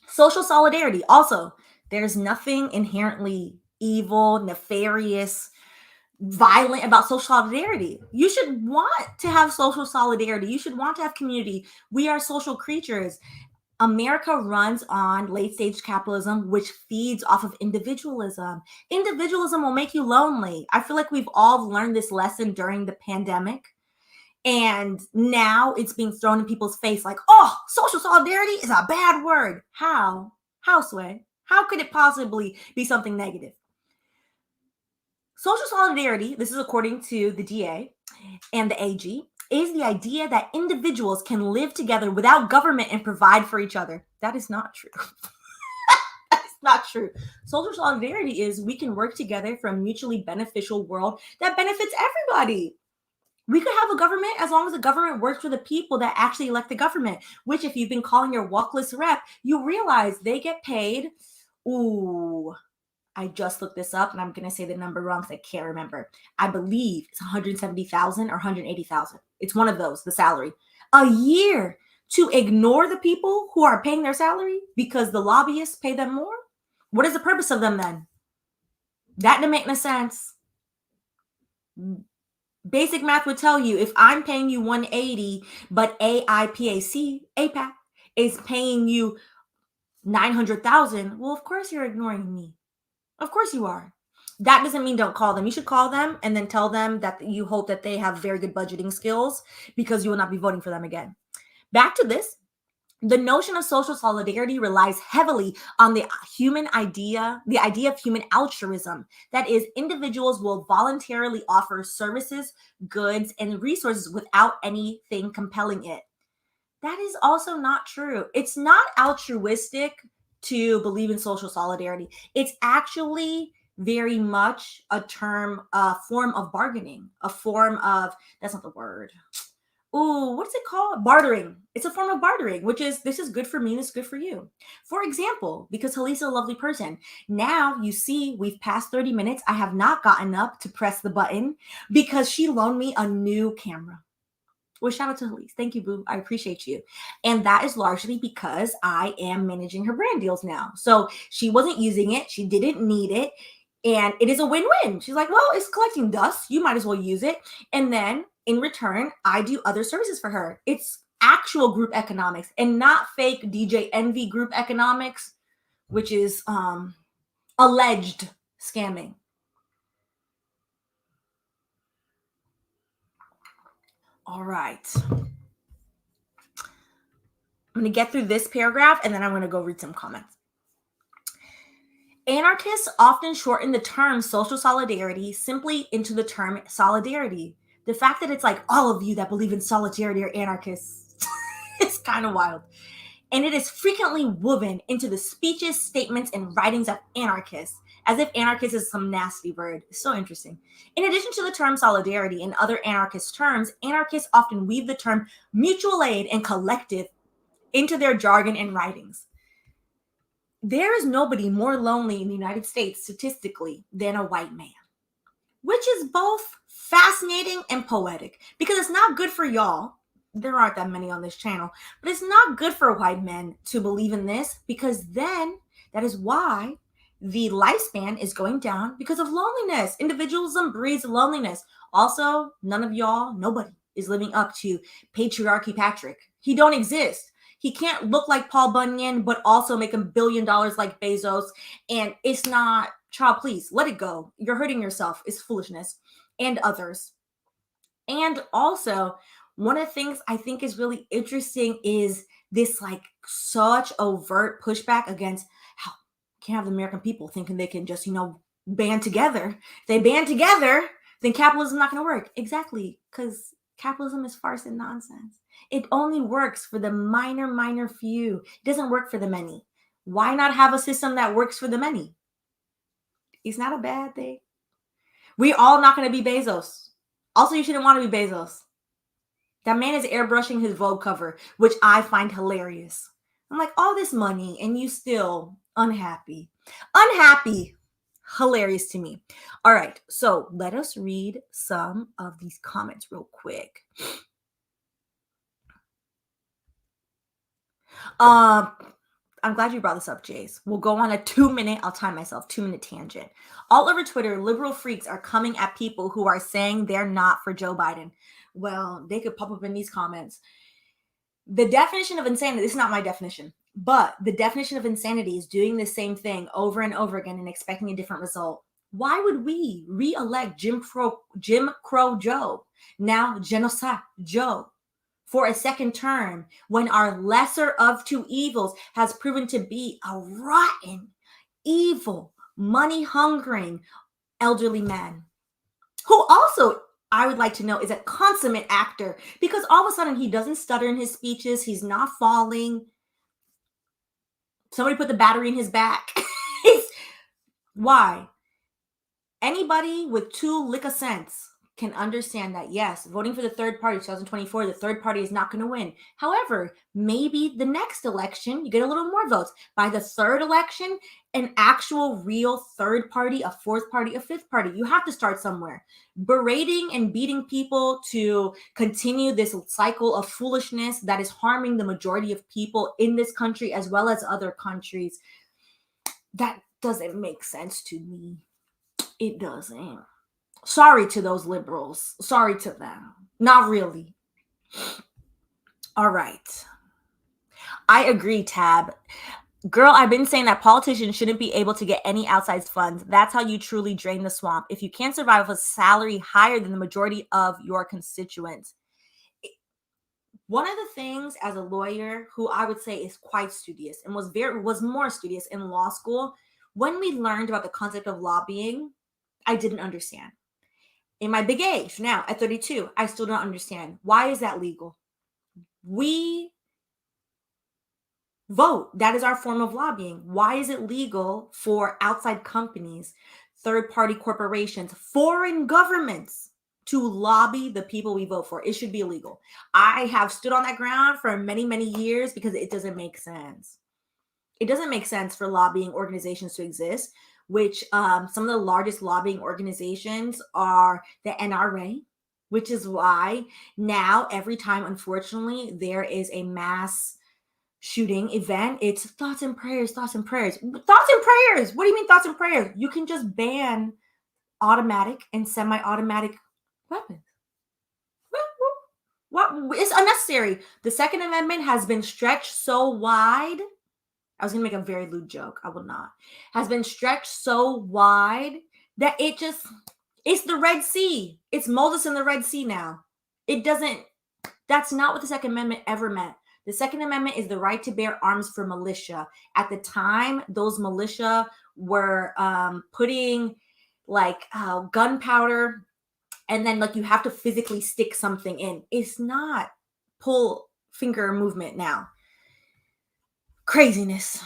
social solidarity. Also, there's nothing inherently evil, nefarious, violent about social solidarity. You should want to have social solidarity. You should want to have community. We are social creatures. America runs on late stage capitalism, which feeds off of individualism. Individualism will make you lonely. I feel like we've all learned this lesson during the pandemic. And now it's being thrown in people's face like, oh, social solidarity is a bad word. How? How, Sway? How could it possibly be something negative? Social solidarity, this is according to the DA and the AG, is the idea that individuals can live together without government and provide for each other. That is not true. That is not true. Social solidarity is we can work together for a mutually beneficial world that benefits everybody. We could have a government as long as the government works for the people that actually elect the government, which if you've been calling your walkless rep, you realize they get paid. Ooh, I just looked this up and I'm going to say the number wrong because I can't remember. I believe it's 170,000 or 180,000. It's one of those, the salary. A year to ignore the people who are paying their salary because the lobbyists pay them more? What is the purpose of them then? That didn't make no sense. Basic math would tell you if I'm paying you 180, but APAC is paying you 900,000, well, of course you're ignoring me. Of course you are. That doesn't mean don't call them. You should call them and then tell them that you hope that they have very good budgeting skills because you will not be voting for them again. Back to this. The notion of social solidarity relies heavily on the idea of human altruism. That is, individuals will voluntarily offer services, goods, and resources without anything compelling it. That is also not true. It's not altruistic to believe in social solidarity. It's actually very much a form of bargaining, a form of, that's not the word. Ooh, what's it called? Bartering. It's a form of bartering, which is, this is good for me, this is good for you. For example, because Halisa's a lovely person. Now you see we've passed 30 minutes. I have not gotten up to press the button because she loaned me a new camera. Well, shout out to Halise. Thank you, boo. I appreciate you. And that is largely because I am managing her brand deals now. So she wasn't using it. She didn't need it. And it is a win-win. She's like, well, it's collecting dust. You might as well use it. And then in return, I do other services for her. It's actual group economics and not fake DJ Envy group economics, which is alleged scamming. All right. I'm going to get through this paragraph and then I'm going to go read some comments. Anarchists often shorten the term social solidarity simply into the term solidarity. The fact that it's like all of you that believe in solidarity are anarchists is kind of wild. And it is frequently woven into the speeches, statements, and writings of anarchists, as if anarchist is some nasty word. It's so interesting. In addition to the term solidarity and other anarchist terms, anarchists often weave the term mutual aid and collective into their jargon and writings. There is nobody more lonely in the United States statistically than a white man, which is both fascinating and poetic because it's not good for y'all. There aren't that many on this channel, but it's not good for white men to believe in this because then that is why the lifespan is going down because of loneliness. Individualism breeds loneliness. Also, none of y'all, nobody is living up to patriarchy Patrick. He don't exist. He can't look like Paul Bunyan, but also make $1 billion like Bezos. And it's not, child, please let it go. You're hurting yourself. It's foolishness and others. And also, one of the things I think is really interesting is this like such overt pushback against how can't have the American people thinking they can just, band together. If they band together, then capitalism is not going to work. Exactly, because capitalism is farce and nonsense. It only works for the minor few. It doesn't work for the many. Why not have a system that works for the many? It's not a bad thing. We all not going to be Bezos. Also, you shouldn't want to be Bezos. That man is airbrushing his Vogue cover, which I find hilarious. I'm like, all this money and you still unhappy. Unhappy. Hilarious to me. All right, so let us read some of these comments real quick. I'm glad you brought this up, Jace. We'll go on a 2-minute, I'll time myself, 2-minute tangent. All over Twitter, liberal freaks are coming at people who are saying they're not for Joe Biden. Well, they could pop up in these comments. The definition of insanity, this is not my definition, but the definition of insanity is doing the same thing over and over again and expecting a different result. Why would we re-elect Jim Crow Joe, now Genocide Joe, for a second term when our lesser of two evils has proven to be a rotten, evil, money-hungering elderly man who also, I would like to know, is a consummate actor because all of a sudden he doesn't stutter in his speeches. He's not falling. Somebody put the battery in his back. Why? Anybody with 2 lick of sense can understand that, yes, voting for the third party, 2024, the third party is not going to win. However, maybe the next election, you get a little more votes. By the third election, an actual real third party, a fourth party, a fifth party. You have to start somewhere. Berating and beating people to continue this cycle of foolishness that is harming the majority of people in this country as well as other countries, that doesn't make sense to me. It doesn't. Sorry to those liberals. Sorry to them. Not really. All right. I agree, Tab. Girl, I've been saying that politicians shouldn't be able to get any outside funds. That's how you truly drain the swamp. If you can't survive with a salary higher than the majority of your constituents. One of the things as a lawyer who I would say is quite studious and was more studious in law school, when we learned about the concept of lobbying, I didn't understand. In my big age, now at 32, I still don't understand. Why is that legal? We vote. That is our form of lobbying. Why is it legal for outside companies, third-party corporations, foreign governments to lobby the people we vote for? It should be illegal. I have stood on that ground for many, many years because it doesn't make sense. It doesn't make sense for lobbying organizations to exist, which some of the largest lobbying organizations are the NRA, which is why now every time, unfortunately, there is a mass shooting event, it's thoughts and prayers, thoughts and prayers. Thoughts and prayers! What do you mean thoughts and prayers? You can just ban automatic and semi-automatic weapons. What? It's unnecessary. The Second Amendment has been stretched so wide. I was going to make a very lewd joke. I will not. Has been stretched so wide that it's the Red Sea. It's Moses in the Red Sea now. That's not what the Second Amendment ever meant. The Second Amendment is the right to bear arms for militia. At the time, those militia were putting like gunpowder, and then like you have to physically stick something in. It's not pull finger movement now. Craziness.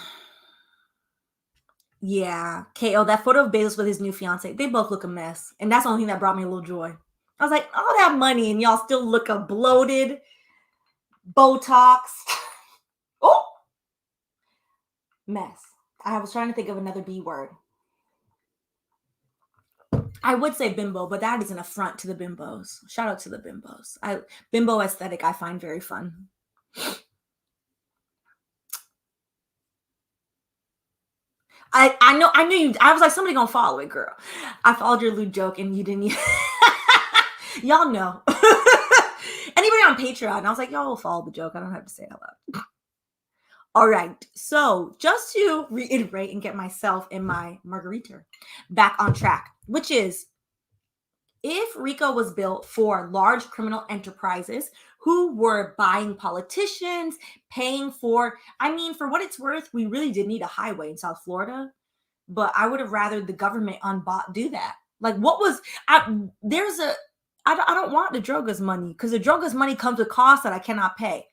Yeah. KO, that photo of Bezos with his new fiance, they both look a mess. And that's the only thing that brought me a little joy. I was like, all that money and y'all still look a bloated, Botox. Oh, mess. I was trying to think of another B word. I would say bimbo, but that is an affront to the bimbos. Shout out to the bimbos. Bimbo aesthetic I find very fun. I know you. I was like, somebody gonna follow it, girl. I followed your lewd joke and you didn't. Y'all know. Anybody on Patreon? I was like, y'all will follow the joke. I don't have to say it out loud. All right. So just to reiterate and get myself and my margarita back on track, which is, if RICO was built for large criminal enterprises who were buying politicians, paying for, I mean, for what it's worth, we really did need a highway in South Florida, but I would have rather the government unbought do that. Like, what was, I don't want the drogas money, because the drogas money comes with costs that I cannot pay.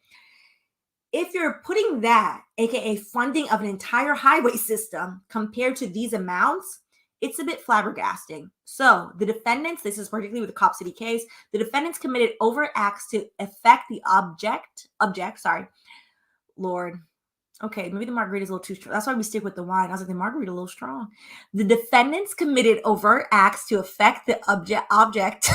If you're putting that, aka funding of an entire highway system, compared to these amounts, it's a bit flabbergasting. So the defendants, this is particularly with the Cop City case, the defendants committed overt acts to affect the Lord. Okay, maybe the margarita is a little too strong. That's why we stick with the wine. I was like, the margarita a little strong. The defendants committed overt acts to affect the object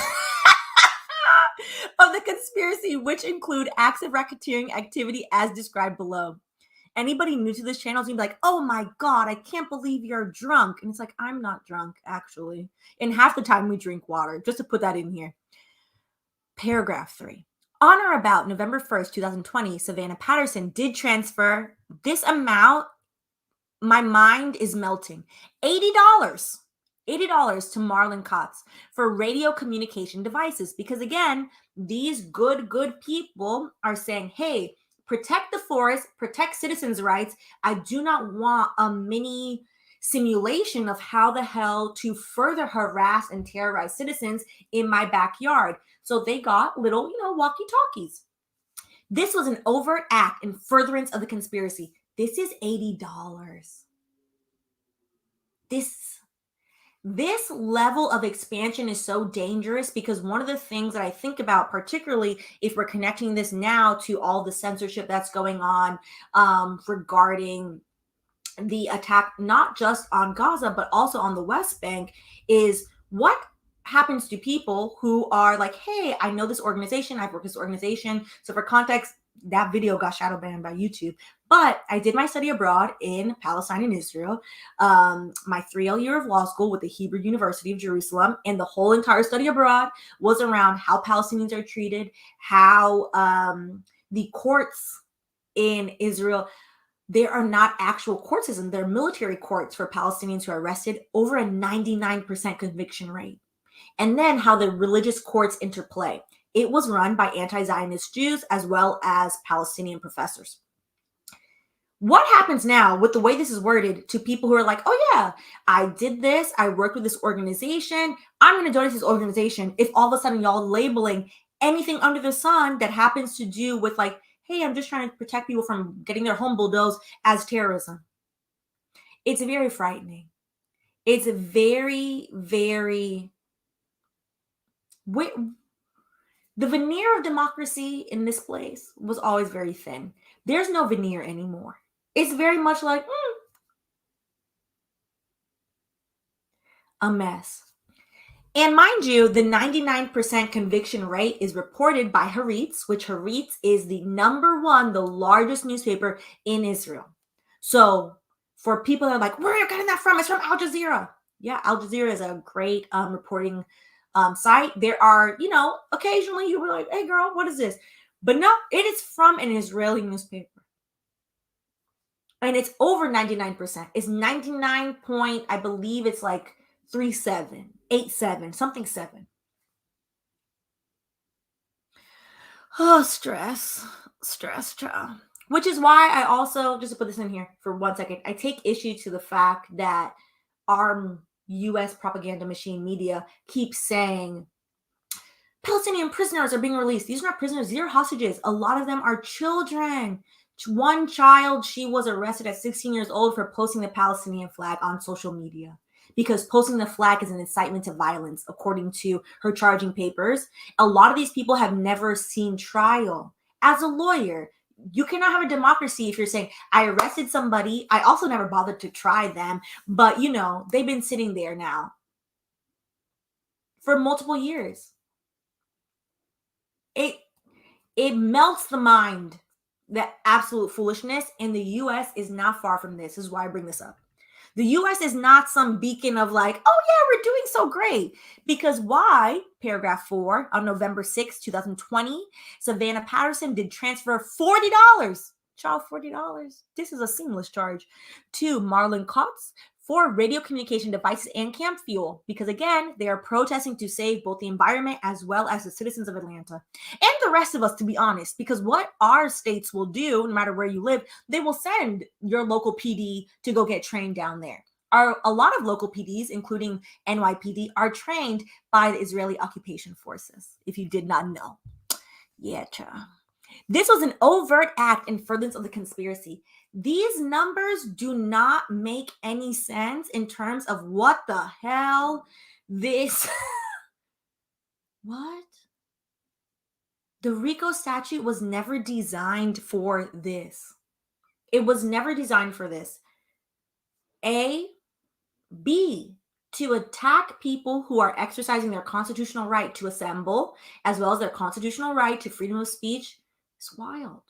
of the conspiracy, which include acts of racketeering activity as described below. Anybody new to this channel is gonna be like, oh my God, I can't believe you're drunk. And it's like, I'm not drunk, actually. And half the time we drink water, just to put that in here. Paragraph 3. On or about November 1st, 2020, Savannah Patterson did transfer this amount. My mind is melting. $80 to Marlon Kotz for radio communication devices. Because again, these good people are saying, hey, protect the forest, protect citizens' rights. I do not want a mini simulation of how the hell to further harass and terrorize citizens in my backyard. So they got little, walkie-talkies. This was an overt act in furtherance of the conspiracy. This is $80. This level of expansion is so dangerous, because one of the things that I think about, particularly if we're connecting this now to all the censorship that's going on regarding the attack, not just on Gaza, but also on the West Bank, is what happens to people who are like, hey, I know this organization, I've worked with this organization. So for context, that video got shadow banned by YouTube. But I did my study abroad in Palestine and Israel, my 3L year of law school with the Hebrew University of Jerusalem. And the whole entire study abroad was around how Palestinians are treated, how the courts in Israel, there are not actual court systems. They're military courts for Palestinians who are arrested, over a 99% conviction rate. And then how the religious courts interplay. It was run by anti-Zionist Jews as well as Palestinian professors. What happens now with the way this is worded to people who are like, oh yeah, I did this, I worked with this organization, I'm going to donate to this organization, if all of a sudden y'all labeling anything under the sun that happens to do with like, hey, I'm just trying to protect people from getting their home bulldozed as terrorism. It's very frightening. It's very, very... The veneer of democracy in this place was always very thin. There's no veneer anymore. It's very much like a mess. And mind you, the 99% conviction rate is reported by Haaretz, which Haaretz is the #1, the largest newspaper in Israel. So for people that are like, where are you getting that from? It's from Al Jazeera. Yeah, Al Jazeera is a great reporting site. There are, occasionally you were like, hey girl, what is this? But no, it is from an Israeli newspaper. And it's over 99%. It's 99 point, I believe it's like 37, 87, something 7. Oh, stress, child. Which is why I also, just to put this in here for 1 second, I take issue to the fact that our US propaganda machine media keeps saying Palestinian prisoners are being released. These are not prisoners, these are hostages. A lot of them are children. One child, she was arrested at 16 years old for posting the Palestinian flag on social media because posting the flag is an incitement to violence, according to her charging papers. A lot of these people have never seen trial. As a lawyer, you cannot have a democracy if you're saying, I arrested somebody. I also never bothered to try them, but they've been sitting there now for multiple years. It melts the mind, that absolute foolishness, and the US is not far from this. This is why I bring this up. The US is not some beacon of like, oh yeah, we're doing so great. Because why? Paragraph 4, on November 6, 2020, Savannah Patterson did transfer $40. Child, $40. This is a seamless charge to Marlon Kotz for radio communication devices and camp fuel. Because again, they are protesting to save both the environment as well as the citizens of Atlanta. And the rest of us, to be honest, because what our states will do, no matter where you live, they will send your local PD to go get trained down there. A lot of local PDs, including NYPD, are trained by the Israeli occupation forces, if you did not know. Yeah, child. This was an overt act in furtherance of the conspiracy. These numbers do not make any sense in terms of what the hell this... What? The RICO statute was never designed for this. It was never designed for this. A. B. To attack people who are exercising their constitutional right to assemble, as well as their constitutional right to freedom of speech. It's wild.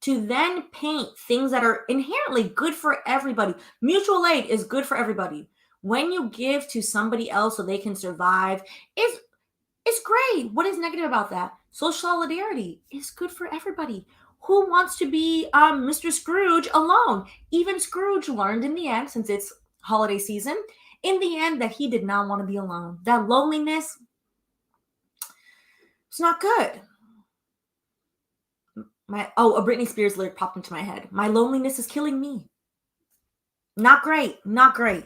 To then paint things that are inherently good for everybody. Mutual aid is good for everybody. When you give to somebody else so they can survive, it's great. What is negative about that? Social solidarity is good for everybody. Who wants to be Mr. Scrooge alone? Even Scrooge learned in the end, since it's holiday season, in the end that he did not want to be alone. That loneliness, it's not good. A Britney Spears lyric popped into my head. My loneliness is killing me. Not great. Not great.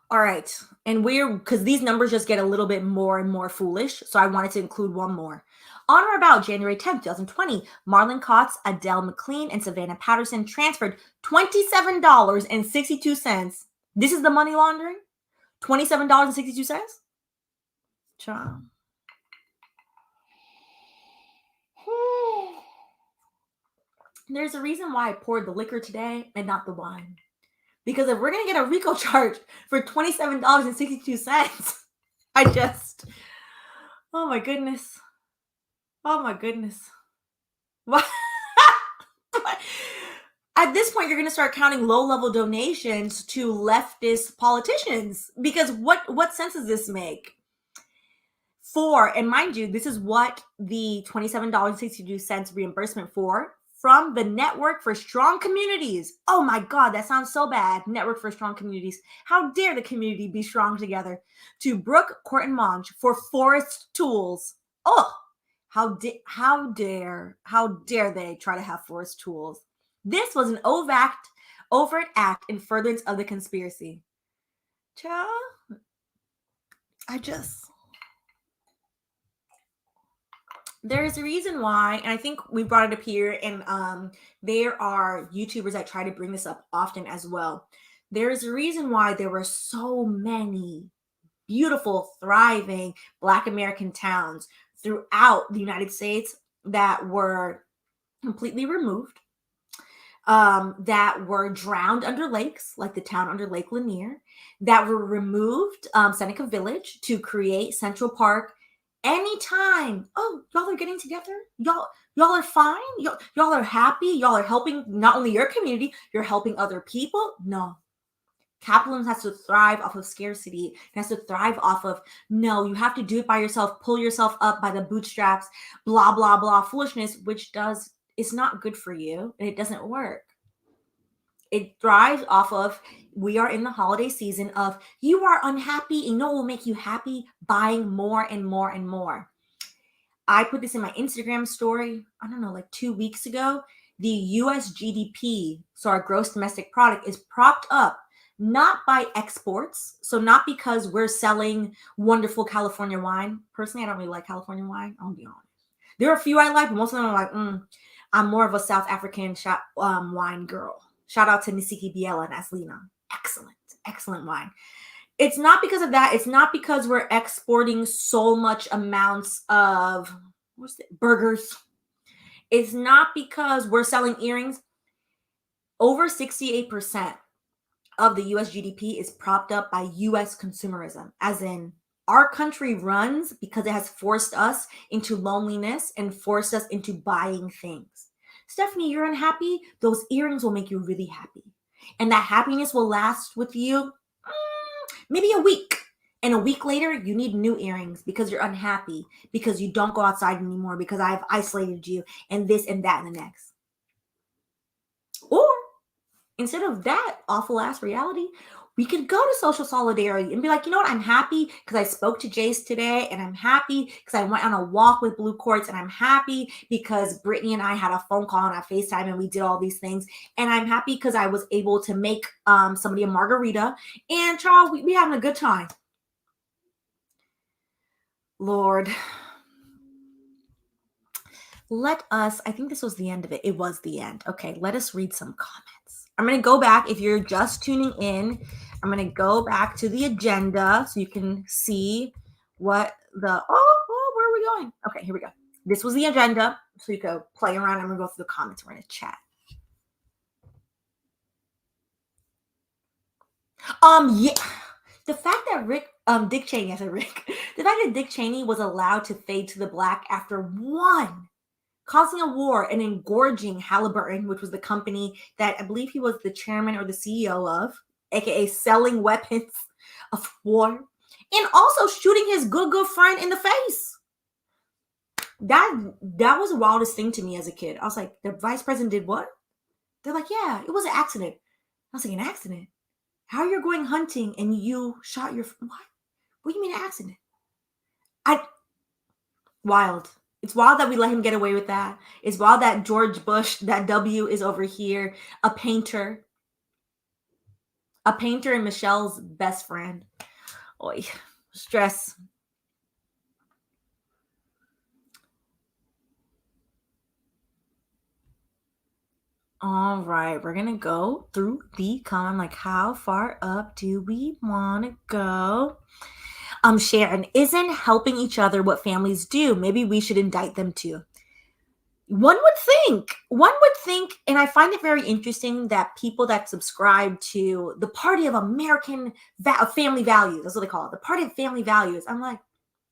All right. And because these numbers just get a little bit more and more foolish. So I wanted to include one more. On or about January 10th, 2020, Marlon Kotz, Adele McLean, and Savannah Patterson transferred $27.62. This is the money laundering? $27.62? Child. There's a reason why I poured the liquor today and not the wine. Because if we're going to get a RICO charge for $27.62, oh my goodness. Oh my goodness. What? At this point, you're going to start counting low-level donations to leftist politicians. Because what sense does this make? And mind you, this is what the $27.62 reimbursement from the Network for Strong Communities. Oh my God, that sounds so bad. Network for Strong Communities. How dare the community be strong together? To Brooke, Court, and Monge for forest tools. Oh, how dare they try to have forest tools? This was an overt act in furtherance of the conspiracy. Child, there's a reason why, and I think we brought it up here, and there are YouTubers that try to bring this up often as well. There's a reason why there were so many beautiful, thriving Black American towns throughout the United States that were completely removed, that were drowned under lakes, like the town under Lake Lanier, that were removed, Seneca Village, to create Central Park. Anytime, oh, y'all are getting together, y'all are fine, y'all are happy, y'all are helping not only your community, you're helping other people. No, capitalism has to thrive off of scarcity. It has to thrive off of, no, you have to do it by yourself, pull yourself up by the bootstraps, blah blah blah foolishness, which it's not good for you, and it doesn't work. It thrives off of, we are in the holiday season of, you are unhappy, and what will make you happy? Buying more and more and more. I put this in my Instagram story, I don't know, like 2 weeks ago. The US GDP, so our gross domestic product, is propped up not by exports. So not because we're selling wonderful California wine. Personally, I don't really like California wine. I'll be honest. There are a few I like, but most of them are like, I'm more of a South African wine girl. Shout out to Nisiki Biela and Aslina. Excellent, excellent wine. It's not because of that. It's not because we're exporting so much amounts of burgers. It's not because we're selling earrings. Over 68% of the US GDP is propped up by US consumerism, as in our country runs because it has forced us into loneliness and forced us into buying things. Stephanie, you're unhappy? Those earrings will make you really happy. And that happiness will last with you maybe a week. And a week later, you need new earrings because you're unhappy, because you don't go outside anymore, because I've isolated you, and this and that and the next. Or instead of that awful ass reality, we could go to social solidarity and be like, you know what? I'm happy because I spoke to Jace today, and I'm happy because I went on a walk with Blue Quartz, and I'm happy because Brittany and I had a phone call on a FaceTime and we did all these things. And I'm happy because I was able to make somebody a margarita, and Charles, we having a good time. Lord, let us, I think this was the end of it. It was the end. Okay, let us read some comments. I'm going to go back. If you're just tuning in, I'm going to go back to the agenda so you can see what where are we going? Okay, here we go. This was the agenda. So you go play around. I'm going to go through the comments. We're going to chat. Yeah. The fact that Dick Cheney, I said Rick, the fact that Dick Cheney was allowed to fade to the black after one, causing a war and engorging Halliburton, which was the company that I believe he was the chairman or the CEO of, aka selling weapons of war, and also shooting his good friend in the face. That was the wildest thing to me as a kid. I was like, the vice president did what? They're like, yeah, it was an accident. I was like, an accident? How you're going hunting and you shot your what? What do you mean an accident? Wild. It's wild that we let him get away with that. It's wild that George Bush, that W, is over here, a painter and Michelle's best friend. Oy, stress. All right, we're gonna go through the comment. Like, how far up do we want to go? Sharon, isn't helping each other what families do? Maybe we should indict them too. One would think, and I find it very interesting that people that subscribe to the Party of American Family Values, that's what they call it, the Party of Family Values. I'm like,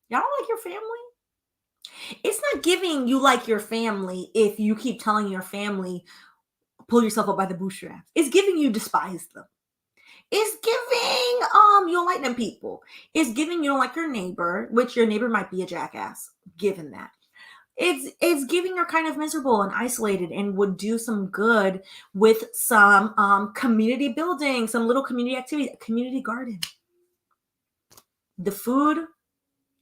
y'all don't like your family? It's not giving you like your family if you keep telling your family, pull yourself up by the bootstraps. It's giving you despise them. It's giving you don't like them people. It's giving you don't like your neighbor, which your neighbor might be a jackass, given that. It's giving you're kind of miserable and isolated and would do some good with some community building, some little community activities, a community garden. The food,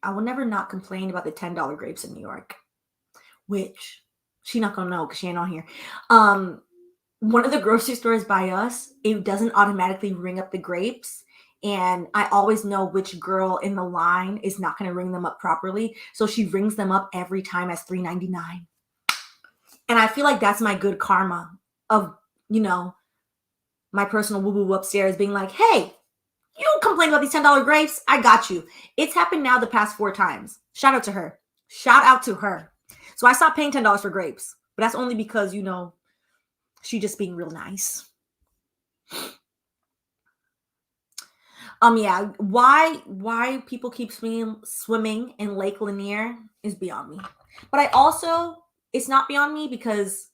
I will never not complain about the $10 grapes in New York, which she not gonna know because she ain't on here. One of the grocery stores by us, it doesn't automatically ring up the grapes. And I always know which girl in the line is not going to ring them up properly. So she rings them up every time as $3.99. And I feel like that's my good karma of, my personal woo-woo upstairs being like, hey, you complain about these $10 grapes? I got you. It's happened now the past 4 times. Shout out to her. So I stopped paying $10 for grapes. But that's only because, she just being real nice. Yeah, why people keep swimming in Lake Lanier is beyond me. But it's not beyond me because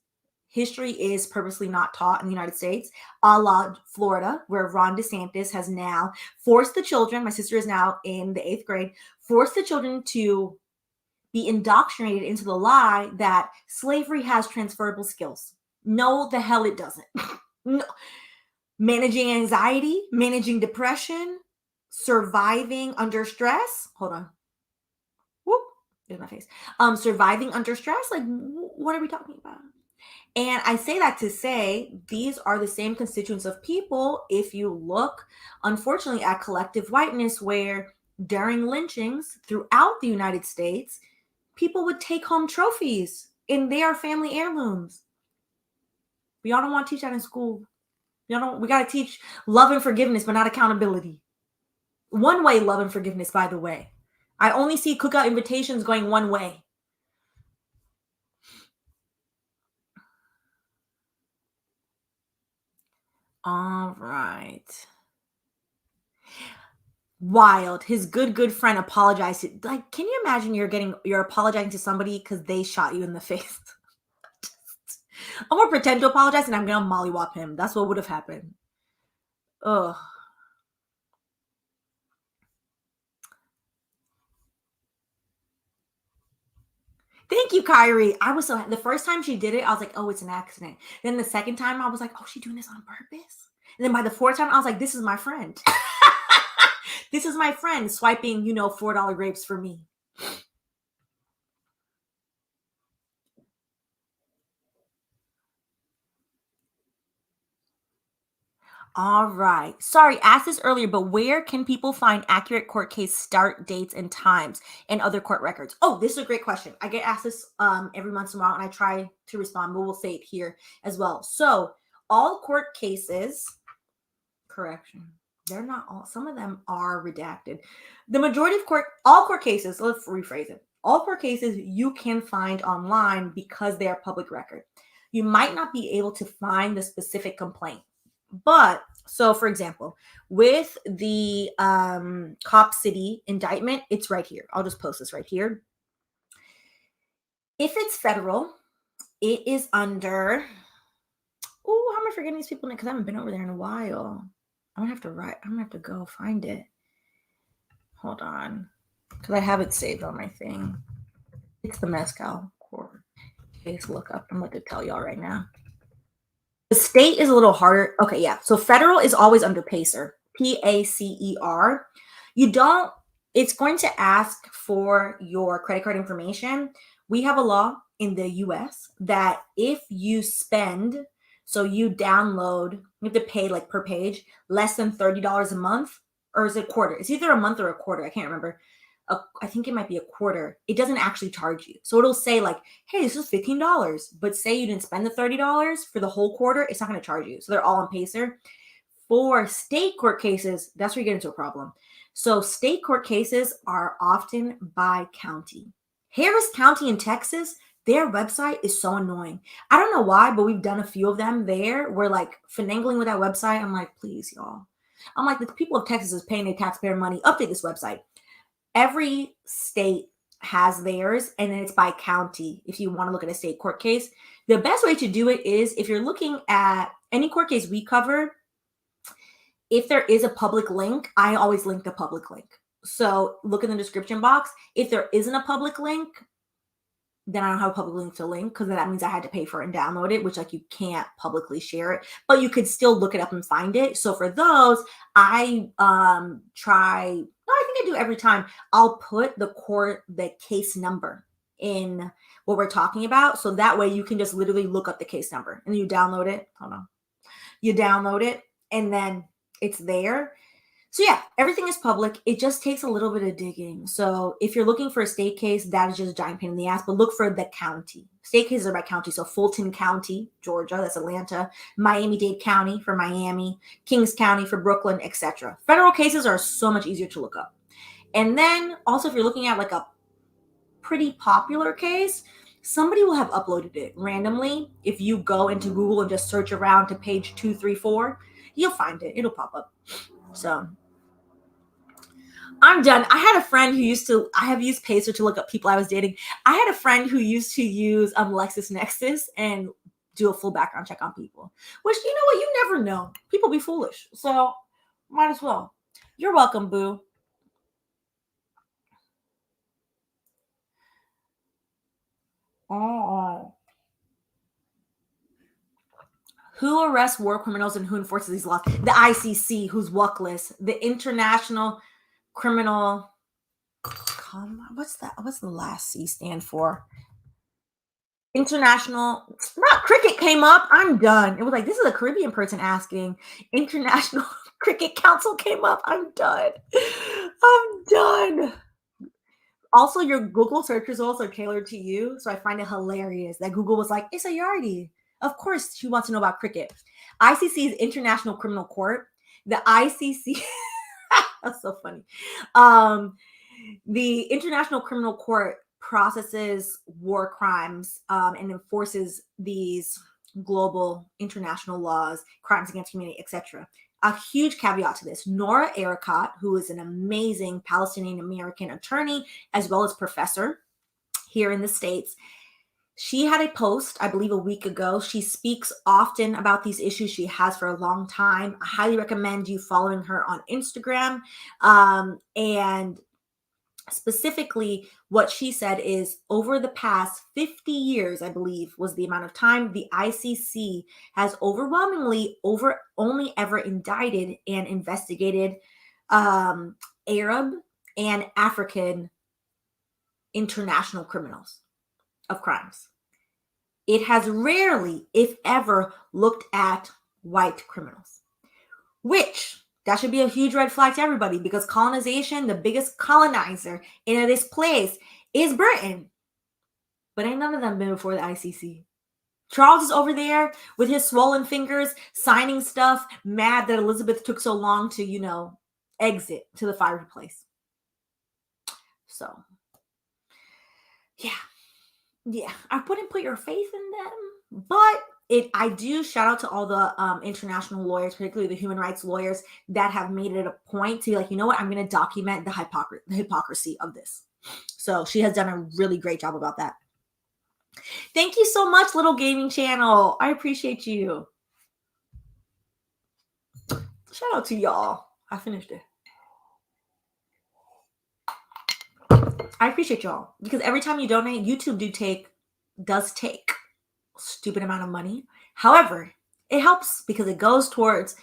history is purposely not taught in the United States, a la Florida, where Ron DeSantis has now forced the children, my sister is now in the 8th grade, forced the children to be indoctrinated into the lie that slavery has transferable skills. No, the hell it doesn't. No. Managing anxiety, managing depression, surviving under stress. Hold on. Whoop. There's my face. Surviving under stress. Like, what are we talking about? And I say that to say these are the same constituents of people. If you look, unfortunately, at collective whiteness, where during lynchings throughout the United States, people would take home trophies and they are family heirlooms. We all don't want to teach that in school. We got to teach love and forgiveness, but not accountability. One way love and forgiveness, by the way. I only see cookout invitations going one way. All right. Wild. His good friend apologized. Like, can you imagine you're apologizing to somebody because they shot you in the face? I'm gonna pretend to apologize and I'm gonna mollywop him. That's what would have happened. Ugh. Thank you, Kyrie. I was the first time she did it, I was like, oh, it's an accident. Then the second time I was like, oh, she's doing this on purpose. And then by the fourth time, I was like, this is my friend. This is my friend swiping, $4 grapes for me. All right. Sorry, asked this earlier, but where can people find accurate court case start dates and times and other court records? Oh, this is a great question. I get asked this every once in a while, and I try to respond, but we'll say it here as well. So all court cases, correction, they're not all, some of them are redacted. The majority of all court cases, let's rephrase it. All court cases you can find online because they are public record. You might not be able to find the specific complaint. But so, for example, with the Cop City indictment, it's right here. I'll just post this right here. If it's federal, it is under. Oh, how am I forgetting these people? Because I haven't been over there in a while. I'm gonna have to go find it. Hold on, because I have it saved on my thing. It's the Mezcal court case lookup. I'm going to tell y'all right now. The state is a little harder. Okay, yeah. So federal is always under PACER, PACER. It's going to ask for your credit card information. We have a law in the US that if you spend, so you download, you have to pay like per page, less than $30 a month, or is it a quarter? It's either a month or a quarter. I can't remember. I think it might be a quarter. It doesn't actually charge you. So it'll say like, hey, this is $15. But say you didn't spend the $30 for the whole quarter, it's not going to charge you. So they're all on PACER. For state court cases, that's where you get into a problem. So state court cases are often by county. Harris County in Texas, their website is so annoying. I don't know why, but we've done a few of them there. We're like finagling with that website. I'm like, please, y'all. I'm like, the people of Texas is paying their taxpayer money. Update this website. Every state has theirs, and then it's by county. If you want to look at a state court case, the best way to do it is if you're looking at any court case we cover, if there is a public link, I always link the public link. So look in the description box. If there isn't a public link, then I don't have a public link to link, because that means I had to pay for it and download it, which like you can't publicly share it, but you could still look it up and find it. So for those, I I do every time. I'll put the case number in what we're talking about. So that way you can just literally look up the case number and you download it. Hold on. You download it and then it's there. So yeah, everything is public. It just takes a little bit of digging. So if you're looking for a state case, that is just a giant pain in the ass, but look for the county. State cases are by county. So Fulton County, Georgia, that's Atlanta, Miami-Dade County for Miami, Kings County for Brooklyn, etc. Federal cases are so much easier to look up. And then also if you're looking at like a pretty popular case, somebody will have uploaded it randomly. If you go into Google and just search around to page 234, you'll find it. It'll pop up. So I'm done. I had a friend who I have used PACER to look up people I was dating. I had a friend who used to use LexisNexis and do a full background check on people, which, you know what? You never know. People be foolish. So might as well. You're welcome, boo. Oh. Who arrests war criminals and who enforces these laws? The ICC, who's WUCLIS, the International Criminal What's that? What's the last C stand for? International, not cricket came up. I'm done. It was like, this is a Caribbean person asking. International Cricket Council came up. I'm done. I'm done. Also, your Google search results are tailored to you. So I find it hilarious that Google was like, it's a Yardi. Of course, she wants to know about cricket. ICC is International Criminal Court. The ICC, that's so funny. The International Criminal Court processes war crimes and enforces these global international laws, crimes against humanity, etc. A huge caveat to this: Nora Erakat, who is an amazing Palestinian American attorney as well as professor here in the States, she had a post, I believe, a week ago. She speaks often about these issues. She has for a long time. I highly recommend you following her on Instagram. And specifically, what she said is over the past 50 years, I believe, was the amount of time the ICC has overwhelmingly only ever indicted and investigated Arab and African international criminals of crimes. It has rarely, if ever, looked at white criminals, which that should be a huge red flag to everybody, because colonization, the biggest colonizer in this place is Britain. But ain't none of them been before the ICC. Charles is over there with his swollen fingers, signing stuff, mad that Elizabeth took so long to, exit to the fireplace. So, yeah, I wouldn't put your faith in them, but I do shout out to all the international lawyers, particularly the human rights lawyers, that have made it a point to be like, you know what, I'm going to document the hypocrisy of this. So she has done a really great job about that. Thank you so much, Little Gaming Channel. I appreciate you. Shout out to y'all. I finished it. I appreciate y'all, because every time you donate, YouTube does take stupid amount of money. However, it helps because it goes towards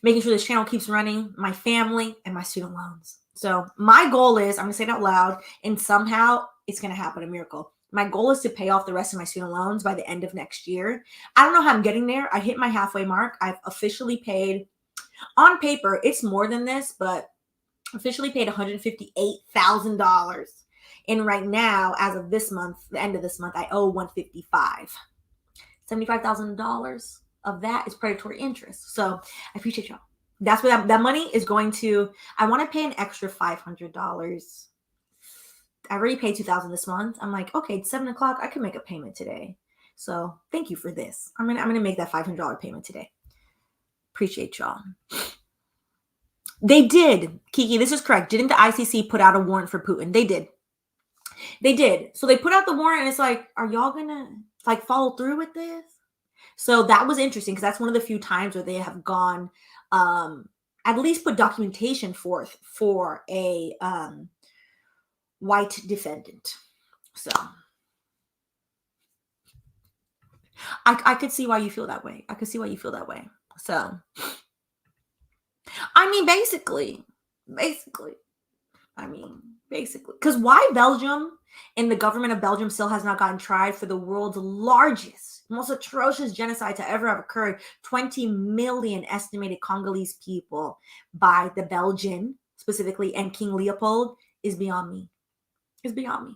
making sure this channel keeps running, my family, and my student loans. So my goal is, I'm going to say it out loud, and somehow it's going to happen, a miracle. My goal is to pay off the rest of my student loans by the end of next year. I don't know how I'm getting there. I hit my halfway mark. I've officially paid, on paper, it's more than this, but officially paid $158,000. And right now, as of this month, the end of this month, I owe $155,000. $75,000 of that is predatory interest. So I appreciate y'all. That's where that money is going to. I want to pay an extra $500. I already paid $2,000 this month. I'm like, okay, it's 7:00. I can make a payment today. So thank you for this. I'm gonna make that $500 payment today. Appreciate y'all. They did, Kiki. This is correct. Didn't the ICC put out a warrant for Putin? They did. They did. So they put out the warrant, and it's like, are y'all gonna follow through with this? So that was interesting, because that's one of the few times where they have gone, at least put documentation forth for a white defendant. So I could see why you feel that way. So, I mean, basically, because why Belgium and the government of Belgium still has not gotten tried for the world's largest, most atrocious genocide to ever have occurred, 20 million estimated Congolese people by the Belgian specifically, and King Leopold, is beyond me. It's beyond me.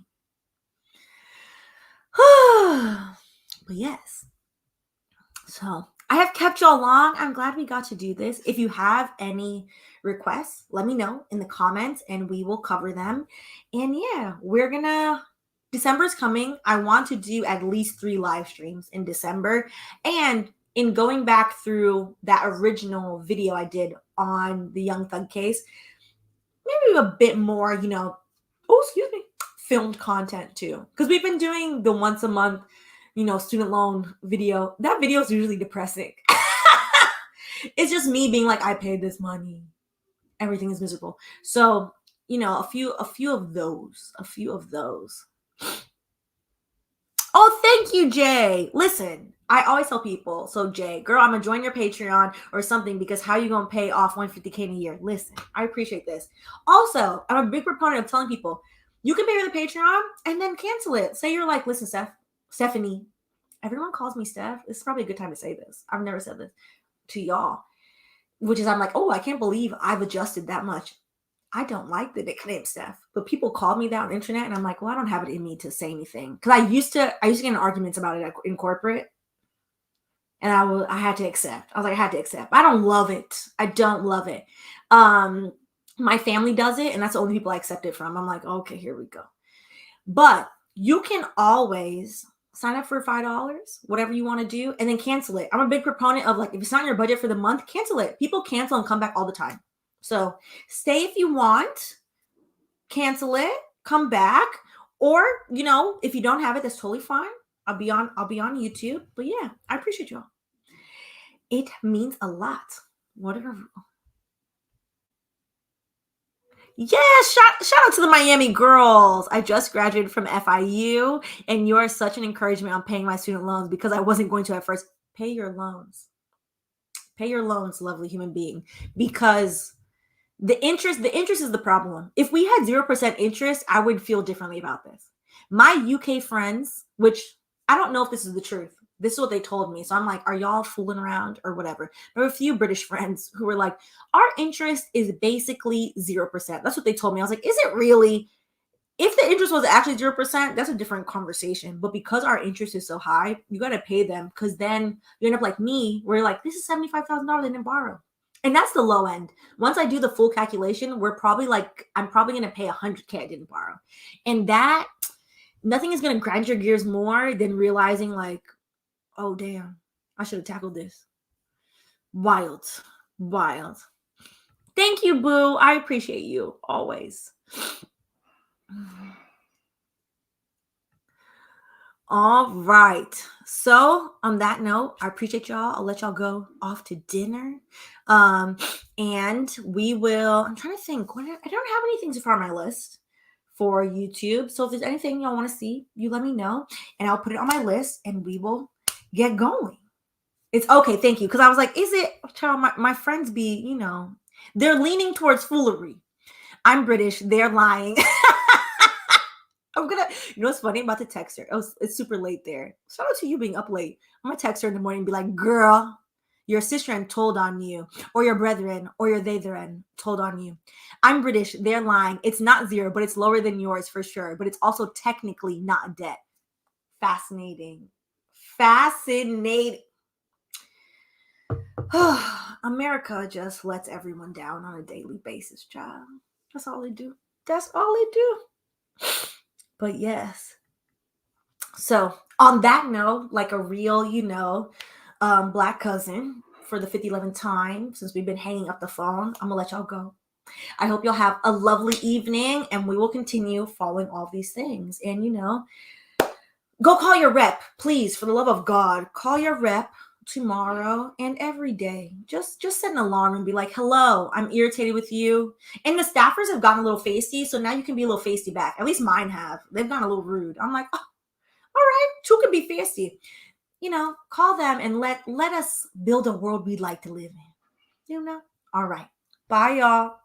But yes. So I have kept y'all long. I'm glad we got to do this. If you have any requests, let me know in the comments and we will cover them. And yeah, December's coming. I want to do at least 3 live streams in December. And in going back through that original video I did on the Young Thug case, maybe a bit more, filmed content too. Because we've been doing the once a month, student loan video. That video is usually depressing. It's just me being like, I paid this money. Everything is miserable. So, a few of those. Oh, thank you, Jay. Listen, I always tell people, so Jay, girl, I'm gonna join your Patreon or something, because how are you gonna pay off $150K in a year? Listen, I appreciate this. Also, I'm a big proponent of telling people, You can pay for the Patreon and then cancel it. Say you're like, listen, Stephanie, everyone calls me Steph. This is probably a good time to say this. I've never said this to y'all, which is I'm like, oh, I can't believe I've adjusted that much. I don't like the nickname Steph, but people call me that on the internet, and I'm like, well, I don't have it in me to say anything because I used to get in arguments about it in corporate, and I had to accept. I was like, I had to accept. I don't love it. I don't love it. My family does it, and that's the only people I accept it from. I'm like, okay, here we go. But you can always sign up for $5, whatever you want to do, and then cancel it. I'm a big proponent of like, if it's not in your budget for the month, cancel it. People cancel and come back all the time. So stay if you want, cancel it, come back, or if you don't have it, that's totally fine. I'll be on YouTube. But yeah, I appreciate y'all. It means a lot. Whatever. Yeah, shout out to the Miami girls. I just graduated from FIU, and you are such an encouragement on paying my student loans because I wasn't going to at first. Pay your loans. Pay your loans, lovely human being, because the interest is the problem. If we had 0% interest, I would feel differently about this. My UK friends, which I don't know if this is the truth. This is what they told me. So I'm like, are y'all fooling around or whatever? There were a few British friends who were like, our interest is basically 0%. That's what they told me. I was like, is it really? If the interest was actually 0%, that's a different conversation. But because our interest is so high, you got to pay them, because then you end up like me, where you're like, this is $75,000 they didn't borrow. And that's the low end. Once I do the full calculation, I'm probably going to pay $100K I didn't borrow. And that, nothing is going to grind your gears more than realizing like, oh, damn, I should have tackled this. Wild. Thank you, boo. I appreciate you always. All right. So on that note, I appreciate y'all. I'll let y'all go off to dinner. And we will, I'm trying to think, I don't have anything so far on my list for YouTube. So if there's anything y'all want to see, you let me know and I'll put it on my list and we will get going. It's okay. Thank you. Cause I was like, is it, child, my friends be, they're leaning towards foolery. I'm British. They're lying. What's funny about the text her? It's super late there. Shout out to you being up late. I'm gonna text her in the morning and be like, girl, your sister told on you, or your brethren, or your they-therin told on you. I'm British. They're lying. It's not 0, but it's lower than yours for sure. But it's also technically not a debt. Fascinating. America just lets everyone down on a daily basis, child. That's all they do. But yes. So on that note, like a real, Black cousin for the 5011th time, since we've been hanging up the phone, I'm gonna let y'all go. I hope y'all have a lovely evening, and we will continue following all these things. And go call your rep, please, for the love of God. Call your rep tomorrow and every day. Just set an alarm and be like, hello, I'm irritated with you. And the staffers have gotten a little feisty, so now you can be a little feisty back. At least mine have. They've gotten a little rude. I'm like, oh, all right, 2 can be feisty. Call them and let us build a world we'd like to live in. All right. Bye, y'all.